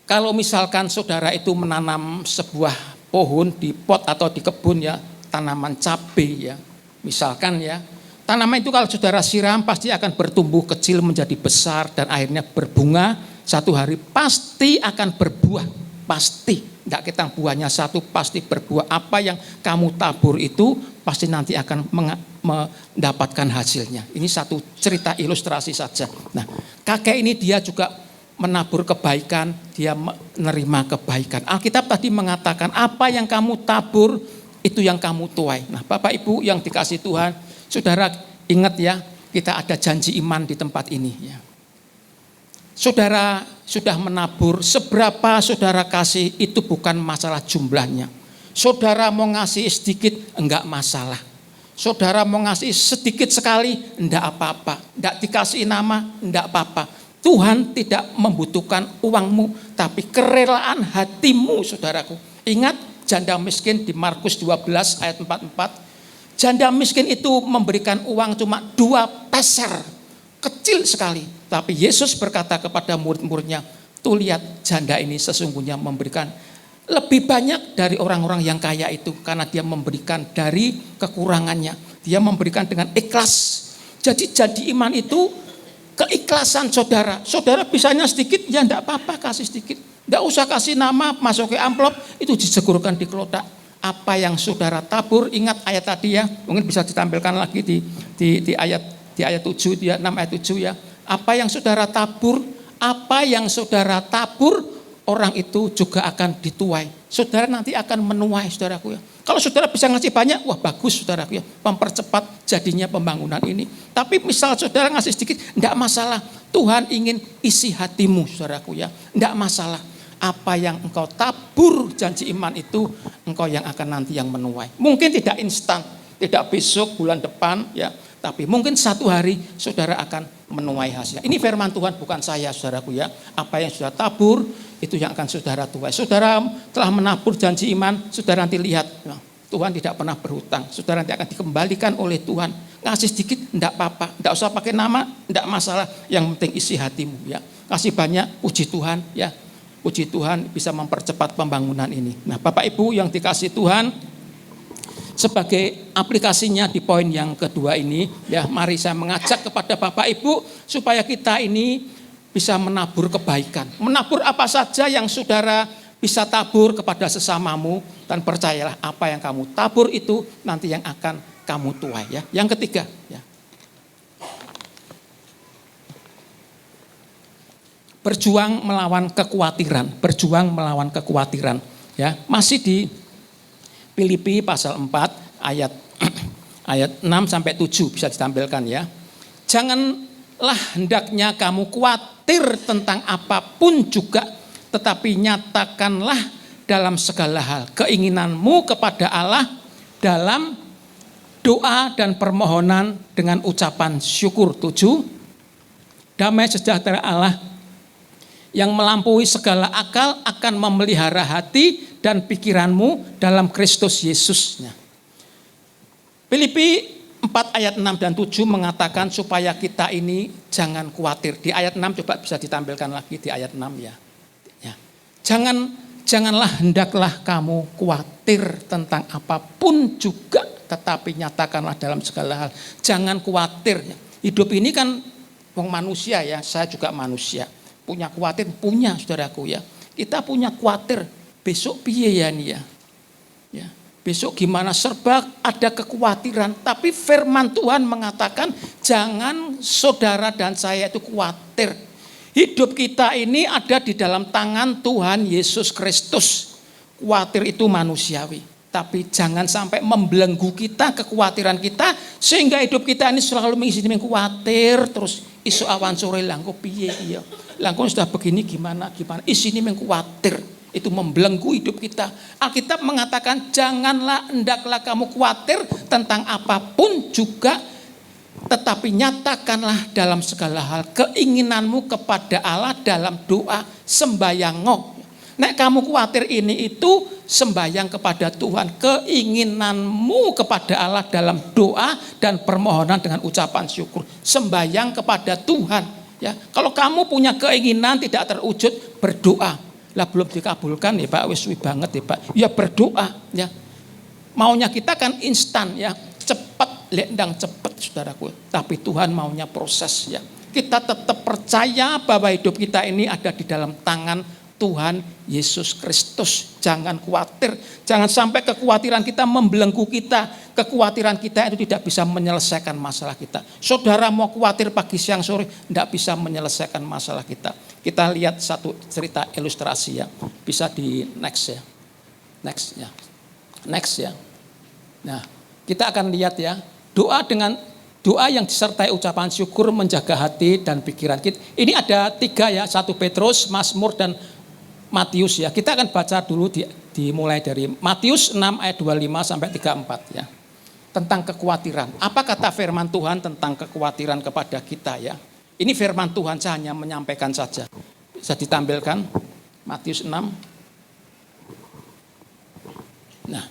kalau misalkan saudara itu menanam sebuah pohon di pot atau di kebun ya, tanaman cabai ya, misalkan ya, tanaman itu kalau saudara siram pasti akan bertumbuh kecil menjadi besar dan akhirnya berbunga, satu hari pasti akan berbuah, pasti. Tidak kita buahnya satu pasti berbuah. Apa yang kamu tabur itu pasti nanti akan mendapatkan hasilnya. Ini satu cerita ilustrasi saja. Nah, kakek ini dia juga menabur kebaikan, dia menerima kebaikan. Alkitab tadi mengatakan apa yang kamu tabur itu yang kamu tuai. Nah, Bapak Ibu yang dikasihi Tuhan, saudara ingat ya, kita ada janji iman di tempat ini ya. Saudara sudah menabur, seberapa saudara kasih itu bukan masalah jumlahnya. Saudara mau ngasih sedikit enggak masalah. Saudara mau ngasih sedikit sekali enggak apa-apa. Enggak dikasih nama enggak apa-apa. Tuhan tidak membutuhkan uangmu, tapi kerelaan hatimu, saudaraku. Ingat janda miskin di Markus 12 ayat 44. Janda miskin itu memberikan uang cuma 2 peser. Kecil sekali. Tapi Yesus berkata kepada murid-muridnya, tuh lihat janda ini sesungguhnya memberikan lebih banyak dari orang-orang yang kaya itu. Karena dia memberikan dari kekurangannya. Dia memberikan dengan ikhlas. Jadi janji iman itu keikhlasan saudara. Saudara bisanya sedikit, ya enggak apa-apa kasih sedikit. Enggak usah kasih nama, masuk ke amplop, itu disegurkan di kelotak. Apa yang saudara tabur, ingat ayat tadi ya, mungkin bisa ditampilkan lagi di ayat 7, di 6 ayat 7 ya. Apa yang saudara tabur, orang itu juga akan dituai. Saudara nanti akan menuai, saudaraku ya. Kalau saudara bisa ngasih banyak, wah bagus saudaraku ya, mempercepat jadinya pembangunan ini. Tapi misal saudara ngasih sedikit, enggak masalah. Tuhan ingin isi hatimu, saudaraku ya, enggak masalah. Apa yang engkau tabur janji iman itu, engkau yang akan nanti yang menuai. Mungkin tidak instan, tidak besok, bulan depan ya, tapi mungkin satu hari saudara akan menuai hasilnya. Ini firman Tuhan, bukan saya, saudaraku ya. Apa yang sudah tabur itu yang akan saudara tuai. Saudara telah menabur janji iman, saudara nanti lihat, nah, Tuhan tidak pernah berhutang. Saudara nanti akan dikembalikan oleh Tuhan. Ngasih sedikit enggak apa-apa, enggak usah pakai nama, enggak masalah. Yang penting isi hatimu ya. Kasih banyak, puji Tuhan ya. Puji Tuhan bisa mempercepat pembangunan ini. Nah, Bapak Ibu yang dikasih Tuhan, sebagai aplikasinya di poin yang kedua ini, ya mari saya mengajak kepada Bapak Ibu supaya kita ini bisa menabur kebaikan. Menabur apa saja yang saudara bisa tabur kepada sesamamu, dan percayalah apa yang kamu tabur itu nanti yang akan kamu tuai ya. Yang ketiga ya. Berjuang melawan kekhawatiran ya. Masih di Filipi pasal 4 ayat 6 sampai 7 bisa ditampilkan ya. Janganlah hendaknya kamu khawatir tentang apapun juga, tetapi nyatakanlah dalam segala hal keinginanmu kepada Allah dalam doa dan permohonan dengan ucapan syukur. 7. Damai sejahtera Allah yang melampaui segala akal akan memelihara hati dan pikiranmu dalam Kristus Yesus. Filipi 4 ayat 6 dan 7 mengatakan supaya kita ini jangan khawatir. Di ayat 6 coba bisa ditampilkan lagi di ayat 6 ya. Janganlah hendaklah kamu khawatir tentang apapun juga, tetapi nyatakanlah dalam segala hal. Jangan khawatir. Hidup ini kan wong manusia ya, saya juga manusia. Punya khawatir, punya saudaraku ya. Kita punya khawatir, besok piye ya nih ya. Ya, besok gimana, serba ada kekhawatiran. Tapi firman Tuhan mengatakan jangan saudara dan saya itu khawatir. Hidup kita ini ada di dalam tangan Tuhan Yesus Kristus. Khawatir itu manusiawi. Tapi jangan sampai membelenggu kita, kekhawatiran kita, sehingga hidup kita ini selalu mengisi khawatir terus. Isu awan sore langko piye iya. Langko sudah begini gimana. Isini mengkhawatir. Itu membelenggu hidup kita. Alkitab mengatakan janganlah hendaklah kamu khawatir tentang apapun juga, tetapi nyatakanlah dalam segala hal keinginanmu kepada Allah dalam doa sembayango. Nek kamu khawatir ini itu sembayang kepada Tuhan, keinginanmu kepada Allah dalam doa dan permohonan dengan ucapan syukur. Sembayang kepada Tuhan. Ya, kalau kamu punya keinginan tidak terwujud, berdoa. Lah belum dikabulkan ya Pak, wis suwi banget ya Pak. Ya berdoa ya. Maunya kita kan instan ya, cepat, lendang cepat saudaraku. Tapi Tuhan maunya proses ya. Kita tetap percaya bahwa hidup kita ini ada di dalam tangan Tuhan Yesus Kristus. Jangan khawatir, jangan sampai kekhawatiran kita membelenggu kita. Kekhawatiran kita itu tidak bisa menyelesaikan masalah kita. Saudara mau khawatir pagi siang sore, tidak bisa menyelesaikan masalah kita. Kita lihat satu cerita ilustrasi ya, bisa di next ya, next ya. Nah, kita akan lihat ya, doa yang disertai ucapan syukur menjaga hati dan pikiran kita. Ini ada 3 ya, 1 Petrus, Mazmur dan Matius ya. Kita akan baca dulu dimulai dari Matius 6 ayat 25 sampai 34 ya. Tentang kekhawatiran. Apa kata firman Tuhan tentang kekhawatiran kepada kita ya? Ini firman Tuhan, saya hanya menyampaikan saja. Bisa ditampilkan Matius 6. Nah,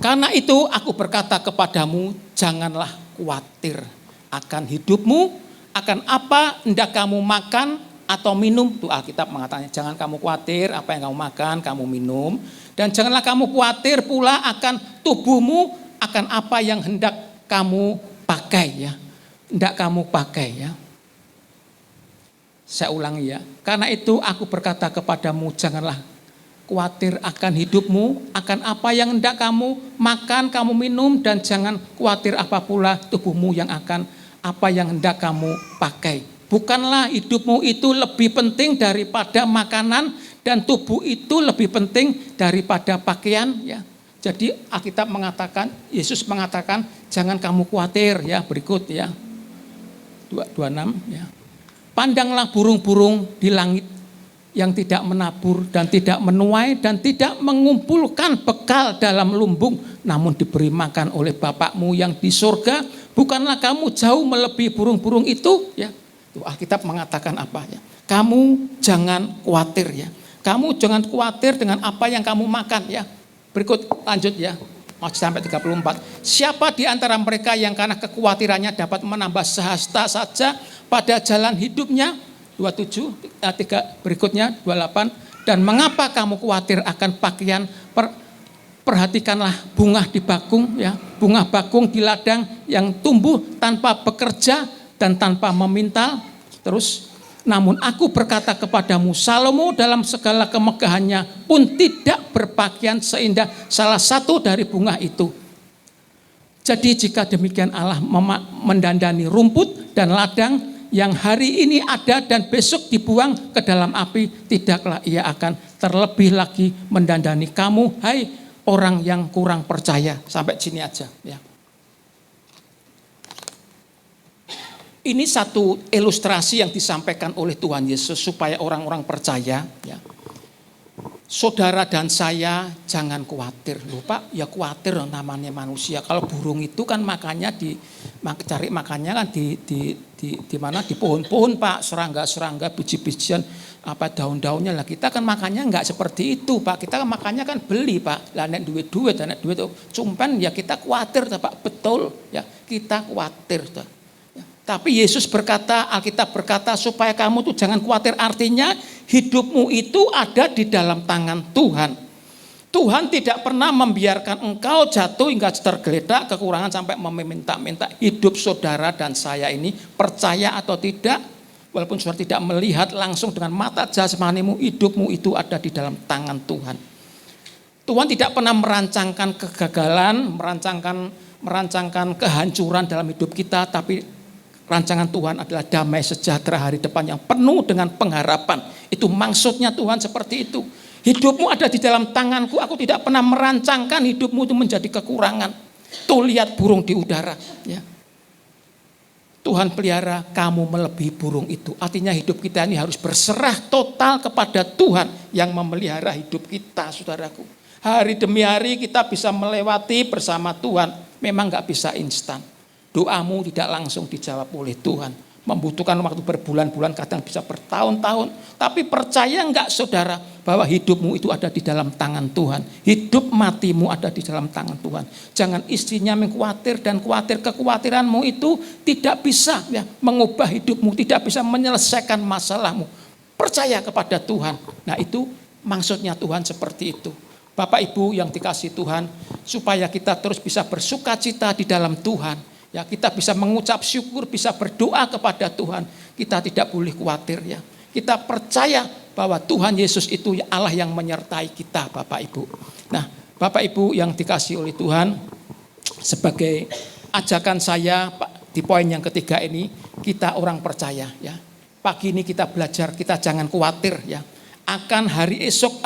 karena itu aku berkata kepadamu, janganlah khawatir akan hidupmu, akan apa hendak kamu makan atau minum. Tuh Alkitab mengatakan jangan kamu khawatir apa yang kamu makan, kamu minum. Dan janganlah kamu khawatir pula akan tubuhmu, akan apa yang hendak kamu pakai ya. Hendak kamu pakai ya. Saya ulangi ya. Karena itu aku berkata kepadamu, janganlah khawatir akan hidupmu, akan apa yang hendak kamu makan, kamu minum. Dan jangan khawatir apa pula tubuhmu yang akan apa yang hendak kamu pakai. Bukanlah hidupmu itu lebih penting daripada makanan dan tubuh itu lebih penting daripada pakaian ya. Jadi Alkitab mengatakan, Yesus mengatakan jangan kamu khawatir ya. Berikut ya 26 ya. Pandanglah burung-burung di langit yang tidak menabur dan tidak menuai dan tidak mengumpulkan bekal dalam lumbung, namun diberi makan oleh Bapakmu yang di surga. Bukanlah kamu jauh melebihi burung-burung itu ya. Alkitab mengatakan apa ya? Kamu jangan khawatir ya. Kamu jangan khawatir dengan apa yang kamu makan ya. Berikut lanjut ya. Mau sampai 34. Siapa di antara mereka yang karena kekhawatirannya dapat menambah sehasta saja pada jalan hidupnya? 27, 3 berikutnya 28. Dan mengapa kamu khawatir akan pakaian? Perhatikanlah bunga di bakung ya. Bunga bakung di ladang yang tumbuh tanpa bekerja dan tanpa memintal. Terus, namun aku berkata kepadamu, Salomo dalam segala kemegahannya pun tidak berpakaian seindah salah satu dari bunga itu. Jadi jika demikian Allah mendandani rumput dan ladang yang hari ini ada dan besok dibuang ke dalam api, tidaklah ia akan terlebih lagi mendandani kamu, hai orang yang kurang percaya. Sampai sini aja ya. Ini satu ilustrasi yang disampaikan oleh Tuhan Yesus supaya orang-orang percaya ya. Saudara dan saya jangan khawatir. Loh Pak, ya khawatir namanya manusia. Kalau burung itu kan makannya cari makannya kan di mana? Di pohon-pohon Pak, serangga-serangga, biji-bijian, apa daun-daunnya lah. Kita kan makannya enggak seperti itu Pak. Kita kan makannya kan beli Pak. Lah nek duit-duit, nek duit cumpen ya kita khawatir Pak. Betul ya, kita khawatir tuh. Tapi Yesus berkata, Alkitab berkata supaya kamu tuh jangan khawatir, artinya hidupmu itu ada di dalam tangan Tuhan. Tuhan tidak pernah membiarkan engkau jatuh hingga tergeletak kekurangan sampai meminta-minta. Hidup saudara dan saya ini percaya atau tidak, walaupun saudara tidak melihat langsung dengan mata jasmanimu, hidupmu itu ada di dalam tangan Tuhan. Tuhan tidak pernah merancangkan kegagalan, merancangkan kehancuran dalam hidup kita, tapi rancangan Tuhan adalah damai sejahtera hari depan yang penuh dengan pengharapan. Itu maksudnya Tuhan seperti itu. Hidupmu ada di dalam tanganku. Aku tidak pernah merancangkan hidupmu itu menjadi kekurangan. Tuh lihat burung di udara. Ya. Tuhan pelihara kamu melebihi burung itu. Artinya hidup kita ini harus berserah total kepada Tuhan yang memelihara hidup kita, saudaraku. Hari demi hari kita bisa melewati bersama Tuhan. Memang gak bisa instan. Doamu tidak langsung dijawab oleh Tuhan. Membutuhkan waktu berbulan-bulan, kadang bisa bertahun-tahun. Tapi percaya enggak saudara bahwa hidupmu itu ada di dalam tangan Tuhan. Hidup matimu ada di dalam tangan Tuhan. Jangan istrinya mengkhawatir dan kekhawatiranmu itu tidak bisa ya, mengubah hidupmu, tidak bisa menyelesaikan masalahmu. Percaya kepada Tuhan. Nah itu maksudnya Tuhan seperti itu. Bapak Ibu yang dikasihi Tuhan, supaya kita terus bisa bersukacita di dalam Tuhan. Ya, kita bisa mengucap syukur, bisa berdoa kepada Tuhan. Kita tidak boleh khawatir ya. Kita percaya bahwa Tuhan Yesus itu Allah yang menyertai kita, Bapak Ibu. Nah, Bapak Ibu yang dikasihi oleh Tuhan, sebagai ajakan saya di poin yang ketiga ini, kita orang percaya ya. Pagi ini kita belajar, kita jangan khawatir ya. Akan hari esok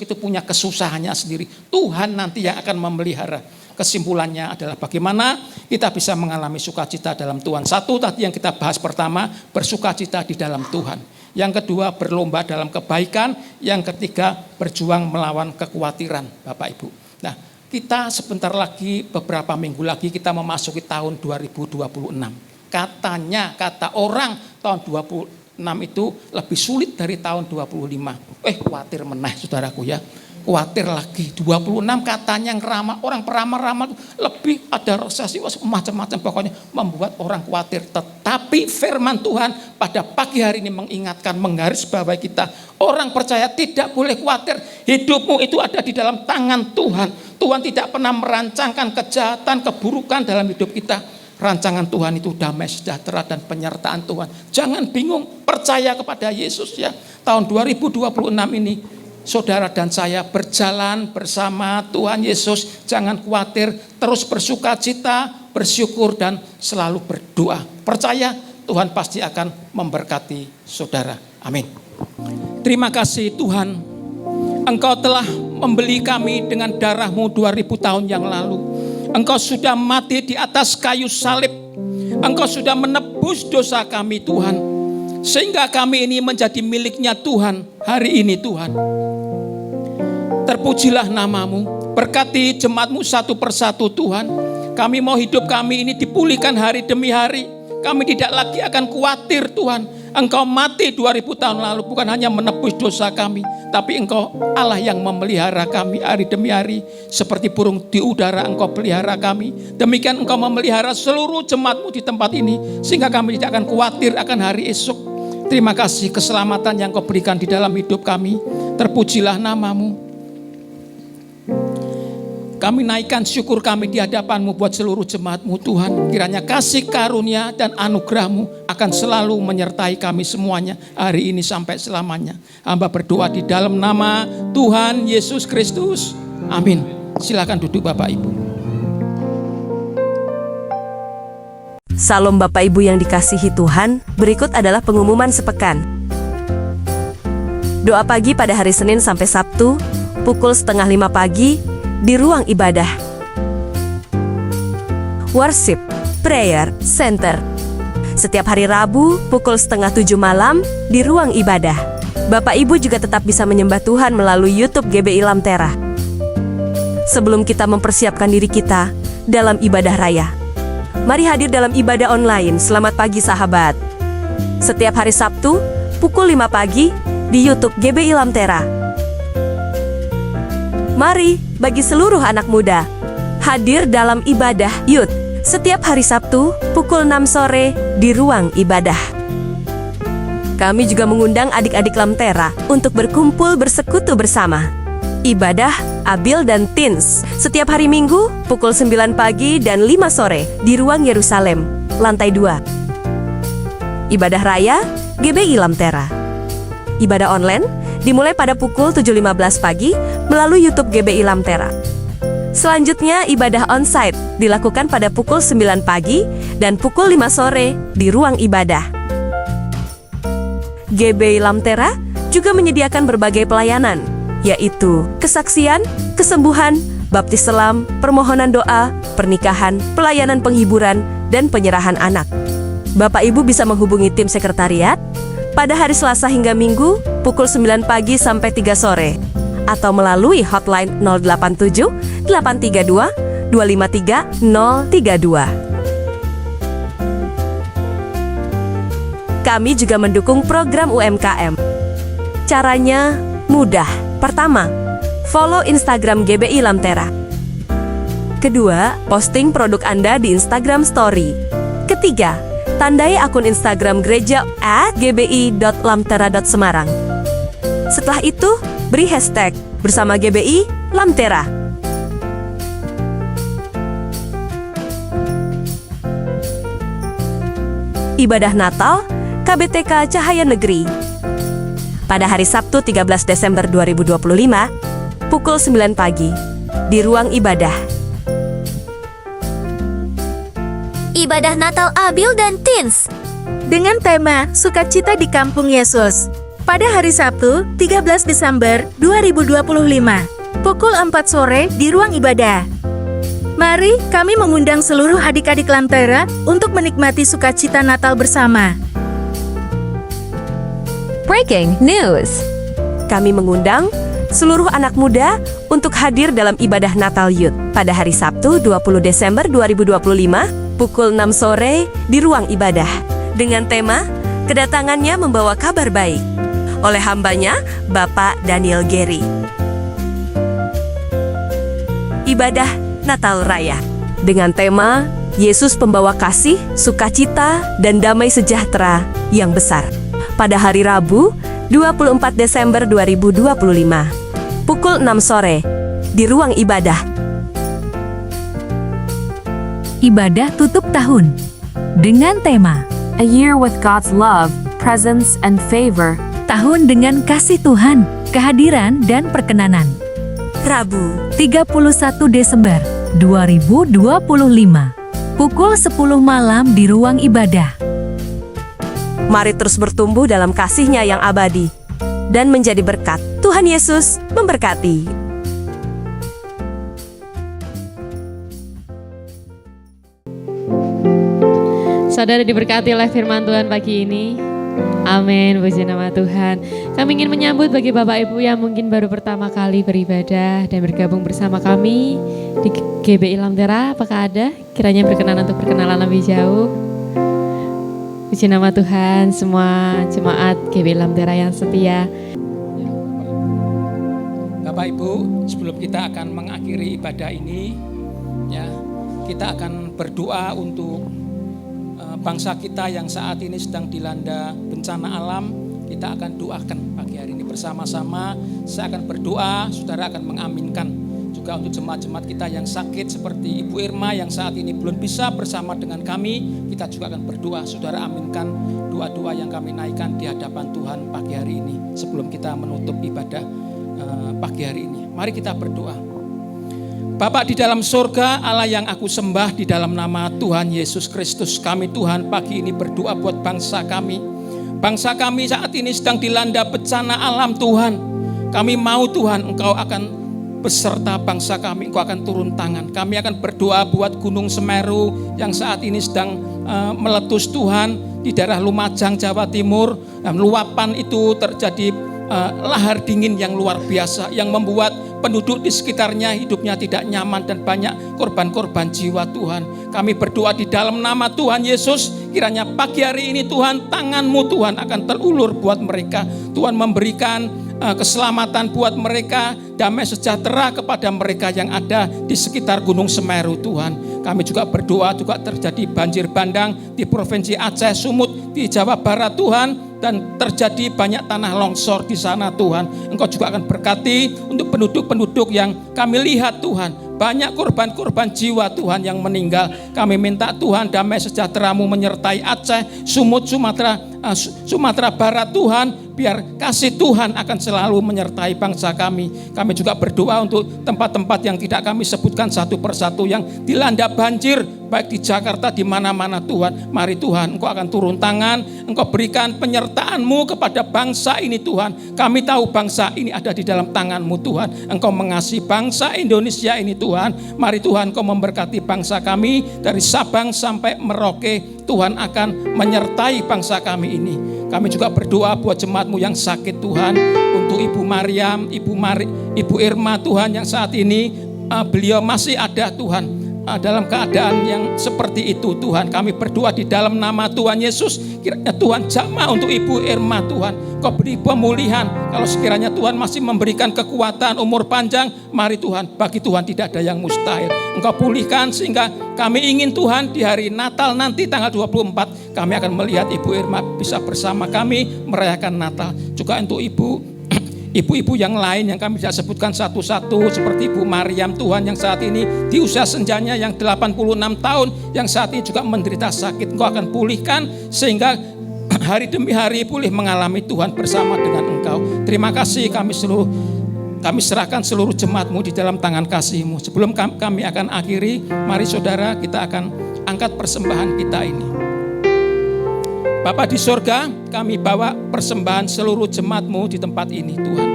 itu punya kesusahannya sendiri. Tuhan nanti yang akan memelihara. Kesimpulannya adalah bagaimana kita bisa mengalami sukacita dalam Tuhan. Satu tadi yang kita bahas pertama, bersukacita di dalam Tuhan. Yang kedua, berlomba dalam kebaikan. Yang ketiga, berjuang melawan kekhawatiran, Bapak Ibu. Nah, kita sebentar lagi, beberapa minggu lagi kita memasuki tahun 2026. Katanya, kata orang tahun 2026 itu lebih sulit dari tahun 25. Khawatir meneh saudaraku ya. Khawatir lagi. 26 katanya yang ramah, orang peramal-ramal lebih ada resesi, macam-macam pokoknya membuat orang khawatir. Tetapi firman Tuhan pada pagi hari ini mengingatkan, menggarisbawahi kita. Orang percaya tidak boleh khawatir. Hidupmu itu ada di dalam tangan Tuhan. Tuhan tidak pernah merancangkan kejahatan, keburukan dalam hidup kita. Rancangan Tuhan itu damai sejahtera dan penyertaan Tuhan. Jangan bingung, percaya kepada Yesus ya. Tahun 2026 ini saudara dan saya berjalan bersama Tuhan Yesus. Jangan khawatir, terus bersukacita, bersyukur dan selalu berdoa. Percaya Tuhan pasti akan memberkati saudara. Amin. Terima kasih Tuhan. Engkau telah membeli kami dengan darah-Mu 2000 tahun yang lalu. Engkau sudah mati di atas kayu salib. Engkau sudah menebus dosa kami Tuhan. Sehingga kami ini menjadi miliknya Tuhan hari ini Tuhan. Terpujilah nama-Mu. Berkati jemaat-Mu satu persatu Tuhan. Kami mau hidup kami ini dipulihkan hari demi hari. Kami tidak lagi akan khawatir Tuhan. Engkau mati 2000 tahun lalu bukan hanya menebus dosa kami. Tapi Engkau Allah yang memelihara kami hari demi hari. Seperti burung di udara Engkau pelihara kami. Demikian Engkau memelihara seluruh jemaat-Mu di tempat ini. Sehingga kami tidak akan khawatir akan hari esok. Terima kasih keselamatan yang Kau berikan di dalam hidup kami. Terpujilah nama-Mu. Kami naikkan syukur kami di hadapan-Mu buat seluruh jemaat-Mu Tuhan. Kiranya kasih karunia dan anugerah-Mu akan selalu menyertai kami semuanya hari ini sampai selamanya. Hamba berdoa di dalam nama Tuhan Yesus Kristus. Amin. Silakan duduk Bapak Ibu. Salam Bapak Ibu yang dikasihi Tuhan, berikut adalah pengumuman sepekan. Doa pagi pada hari Senin sampai Sabtu, pukul 4:30 pagi, di ruang ibadah. Worship Prayer Center. Setiap hari Rabu, pukul 6:30 malam, di ruang ibadah. Bapak Ibu juga tetap bisa menyembah Tuhan melalui YouTube GBI Lamtera. Sebelum kita mempersiapkan diri kita dalam ibadah raya, mari hadir dalam ibadah online. Selamat pagi sahabat. Setiap hari Sabtu, pukul 5 pagi, di YouTube GBI Lamtera. Mari, bagi seluruh anak muda, hadir dalam ibadah Youth setiap hari Sabtu, pukul 6 sore, di ruang ibadah. Kami juga mengundang adik-adik Lamtera untuk berkumpul bersekutu bersama. Ibadah Abil dan Teens setiap hari Minggu, pukul 9 pagi dan 5 sore, di ruang Yerusalem, lantai 2. Ibadah Raya GBI Lamtera. Ibadah online dimulai pada pukul 7.15 pagi melalui YouTube GBI Lamtera. Selanjutnya, ibadah onsite dilakukan pada pukul 9 pagi dan pukul 5 sore di ruang ibadah. GBI Lamtera juga menyediakan berbagai pelayanan, yaitu kesaksian, kesembuhan, baptis selam, permohonan doa, pernikahan, pelayanan penghiburan, dan penyerahan anak. Bapak Ibu bisa menghubungi tim sekretariat pada hari Selasa hingga Minggu pukul 9 pagi sampai 3 sore atau melalui hotline 087 832 253 032. Kami juga mendukung program UMKM. Caranya mudah. Pertama, follow Instagram GBI Lamtera. Kedua, posting produk Anda di Instagram Story. Ketiga, tandai akun Instagram gereja @gbi.lamtera.semarang. Setelah itu, beri hashtag bersama GBI Lamtera. Ibadah Natal KBTK Cahaya Negeri pada hari Sabtu 13 Desember 2025 pukul 9 pagi di ruang ibadah. Ibadah Natal Abil dan Teens dengan tema Sukacita di Kampung Yesus pada hari Sabtu 13 Desember 2025 pukul 4 sore di ruang ibadah. Mari kami mengundang seluruh adik-adik Lamtera untuk menikmati sukacita Natal bersama. Breaking News. Kami mengundang seluruh anak muda untuk hadir dalam ibadah Natal Youth pada hari Sabtu 20 Desember 2025 pukul 6 sore di ruang ibadah dengan tema kedatangannya membawa kabar baik oleh hambanya Bapak Daniel Gary. Ibadah Natal Raya dengan tema Yesus pembawa kasih, sukacita, dan damai sejahtera yang besar pada hari Rabu 24 Desember 2025 pukul 6 sore di ruang ibadah. Ibadah tutup tahun dengan tema A Year with God's Love, Presence and Favor. Tahun dengan kasih Tuhan, kehadiran dan perkenanan. Rabu 31 Desember 2025 pukul 10 malam di ruang ibadah. Mari terus bertumbuh dalam kasih-Nya yang abadi dan menjadi berkat. Tuhan Yesus memberkati. Saudara diberkati oleh firman Tuhan pagi ini. Amin, puji nama Tuhan. Kami ingin menyambut bagi Bapak Ibu yang mungkin baru pertama kali beribadah dan bergabung bersama kami di GBI Lamtera. Apakah ada? Kiranya berkenan untuk perkenalan lebih jauh. Puji nama Tuhan, semua jemaat GBI Lamtera yang setia. Bapak Ibu, sebelum kita akan mengakhiri ibadah ini, ya, kita akan berdoa untuk bangsa kita yang saat ini sedang dilanda bencana alam. Kita akan doakan pagi hari ini bersama-sama. Saya akan berdoa, saudara akan mengaminkan. Juga untuk jemaat-jemaat kita yang sakit seperti Ibu Irma yang saat ini belum bisa bersama dengan kami, kita juga akan berdoa. Saudara aminkan doa-doa yang kami naikkan di hadapan Tuhan pagi hari ini sebelum kita menutup ibadah pagi hari ini. Mari kita berdoa. Bapa di dalam surga, Allah yang aku sembah, di dalam nama Tuhan Yesus Kristus, kami Tuhan pagi ini berdoa buat bangsa kami. Bangsa kami saat ini sedang dilanda bencana alam Tuhan. Kami mau Tuhan Engkau akan beserta bangsa kami, Engkau akan turun tangan. Kami akan berdoa buat Gunung Semeru yang saat ini sedang meletus Tuhan di daerah Lumajang, Jawa Timur. Dan luapan itu terjadi lahar dingin yang luar biasa yang membuat penduduk di sekitarnya hidupnya tidak nyaman dan banyak korban-korban jiwa Tuhan. Kami berdoa di dalam nama Tuhan Yesus, kiranya pagi hari ini Tuhan, tangan-Mu Tuhan akan terulur buat mereka. Tuhan memberikan keselamatan buat mereka, damai sejahtera kepada mereka yang ada di sekitar Gunung Semeru Tuhan. Kami juga berdoa juga terjadi banjir bandang di Provinsi Aceh, Sumut, di Jawa Barat Tuhan, dan terjadi banyak tanah longsor di sana Tuhan. Engkau juga akan berkati untuk penduduk-penduduk yang kami lihat Tuhan. Banyak korban-korban jiwa Tuhan yang meninggal. Kami minta Tuhan damai sejahtera-Mu menyertai Aceh, Sumut, Sumatera, Sumatera Barat Tuhan, biar kasih Tuhan akan selalu menyertai bangsa kami. Kami juga berdoa untuk tempat-tempat yang tidak kami sebutkan satu persatu yang dilanda banjir, baik di Jakarta, di mana-mana Tuhan. Mari Tuhan, Engkau akan turun tangan, Engkau berikan penyertaan-Mu kepada bangsa ini Tuhan. Kami tahu bangsa ini ada di dalam tangan-Mu Tuhan. Engkau mengasihi bangsa Indonesia ini Tuhan. Mari Tuhan, Engkau memberkati bangsa kami dari Sabang sampai Merauke. Tuhan akan menyertai bangsa kami ini. Kami juga berdoa buat jemaat-Mu yang sakit Tuhan, untuk Ibu Mariam, Ibu Irma Tuhan, yang saat ini beliau masih ada Tuhan dalam keadaan yang seperti itu Tuhan. Kami berdoa di dalam nama Tuhan Yesus, kiranya Tuhan jamah untuk Ibu Irma Tuhan. Kau beri pemulihan. Kalau sekiranya Tuhan masih memberikan kekuatan, umur panjang, mari Tuhan, bagi Tuhan tidak ada yang mustahil. Engkau pulihkan sehingga kami ingin Tuhan di hari Natal nanti tanggal 24 kami akan melihat Ibu Irma bisa bersama kami merayakan Natal. Juga untuk ibu-ibu yang lain yang kami tidak sebutkan satu-satu, seperti Ibu Mariam Tuhan yang saat ini di usia senjanya yang 86 tahun, yang saat ini juga menderita sakit. Engkau akan pulihkan sehingga hari demi hari pulih mengalami Tuhan bersama dengan Engkau. Terima kasih, kami serahkan seluruh jemaat-Mu di dalam tangan kasih-Mu. Sebelum kami akan akhiri, mari saudara kita akan angkat persembahan kita ini. Bapa di sorga, kami bawa persembahan seluruh jemaat-Mu di tempat ini Tuhan.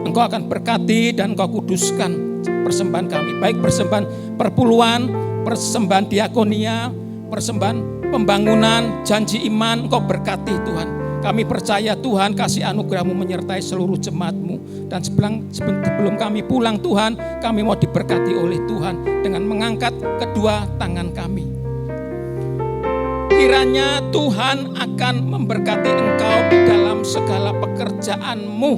Engkau akan berkati dan Engkau kuduskan persembahan kami. Baik persembahan perpuluhan, persembahan diakonia, persembahan pembangunan, janji iman, Engkau berkati Tuhan. Kami percaya Tuhan kasih anugerah-Mu menyertai seluruh jemaat-Mu. Dan sebelum kami pulang Tuhan, kami mau diberkati oleh Tuhan dengan mengangkat kedua tangan kami. Kiranya Tuhan akan memberkati engkau di dalam segala pekerjaan-Mu.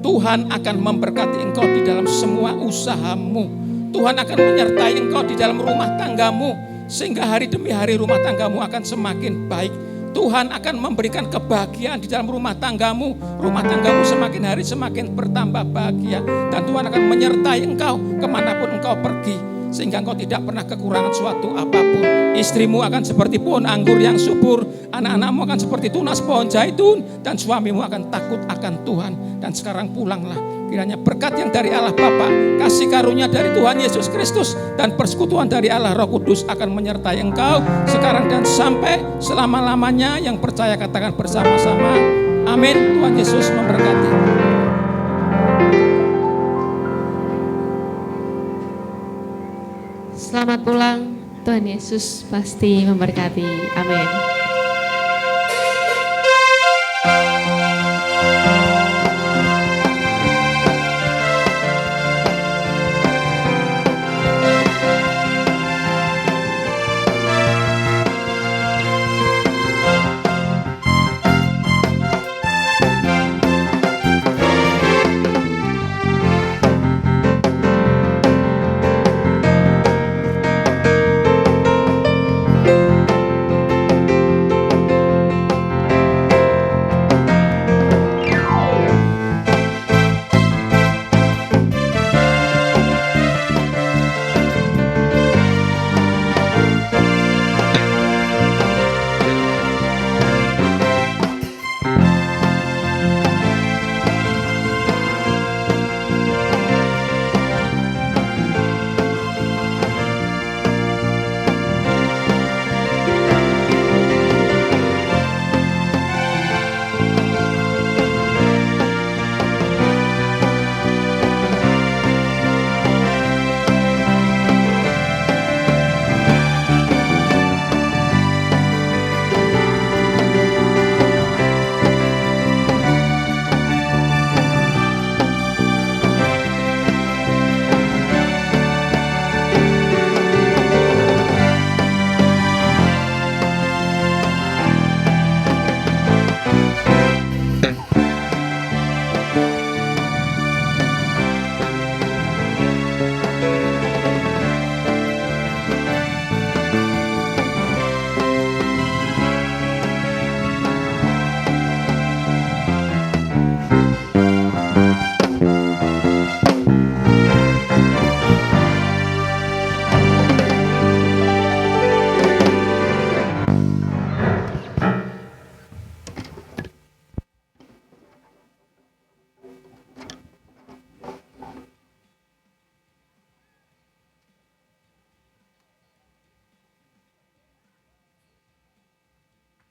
Tuhan akan memberkati engkau di dalam semua usaha-Mu. Tuhan akan menyertai engkau di dalam rumah tangga-Mu, sehingga hari demi hari rumah tangga-Mu akan semakin baik. Tuhan akan memberikan kebahagiaan di dalam rumah tangga-Mu. Rumah tangga-Mu semakin hari semakin bertambah bahagia. Dan Tuhan akan menyertai engkau kemanapun engkau pergi, sehingga engkau tidak pernah kekurangan suatu apapun. Istrimu akan seperti pohon anggur yang subur, anak-anakmu akan seperti tunas pohon zaitun, dan suamimu akan takut akan Tuhan. Dan sekarang pulanglah, kiranya berkat yang dari Allah Bapa, kasih karunia dari Tuhan Yesus Kristus, dan persekutuan dari Allah Roh Kudus akan menyertai engkau sekarang dan sampai selama-lamanya. Yang percaya katakan bersama-sama, amin. Tuhan Yesus memberkati. Selamat pulang, Tuhan Yesus pasti memberkati. Amin.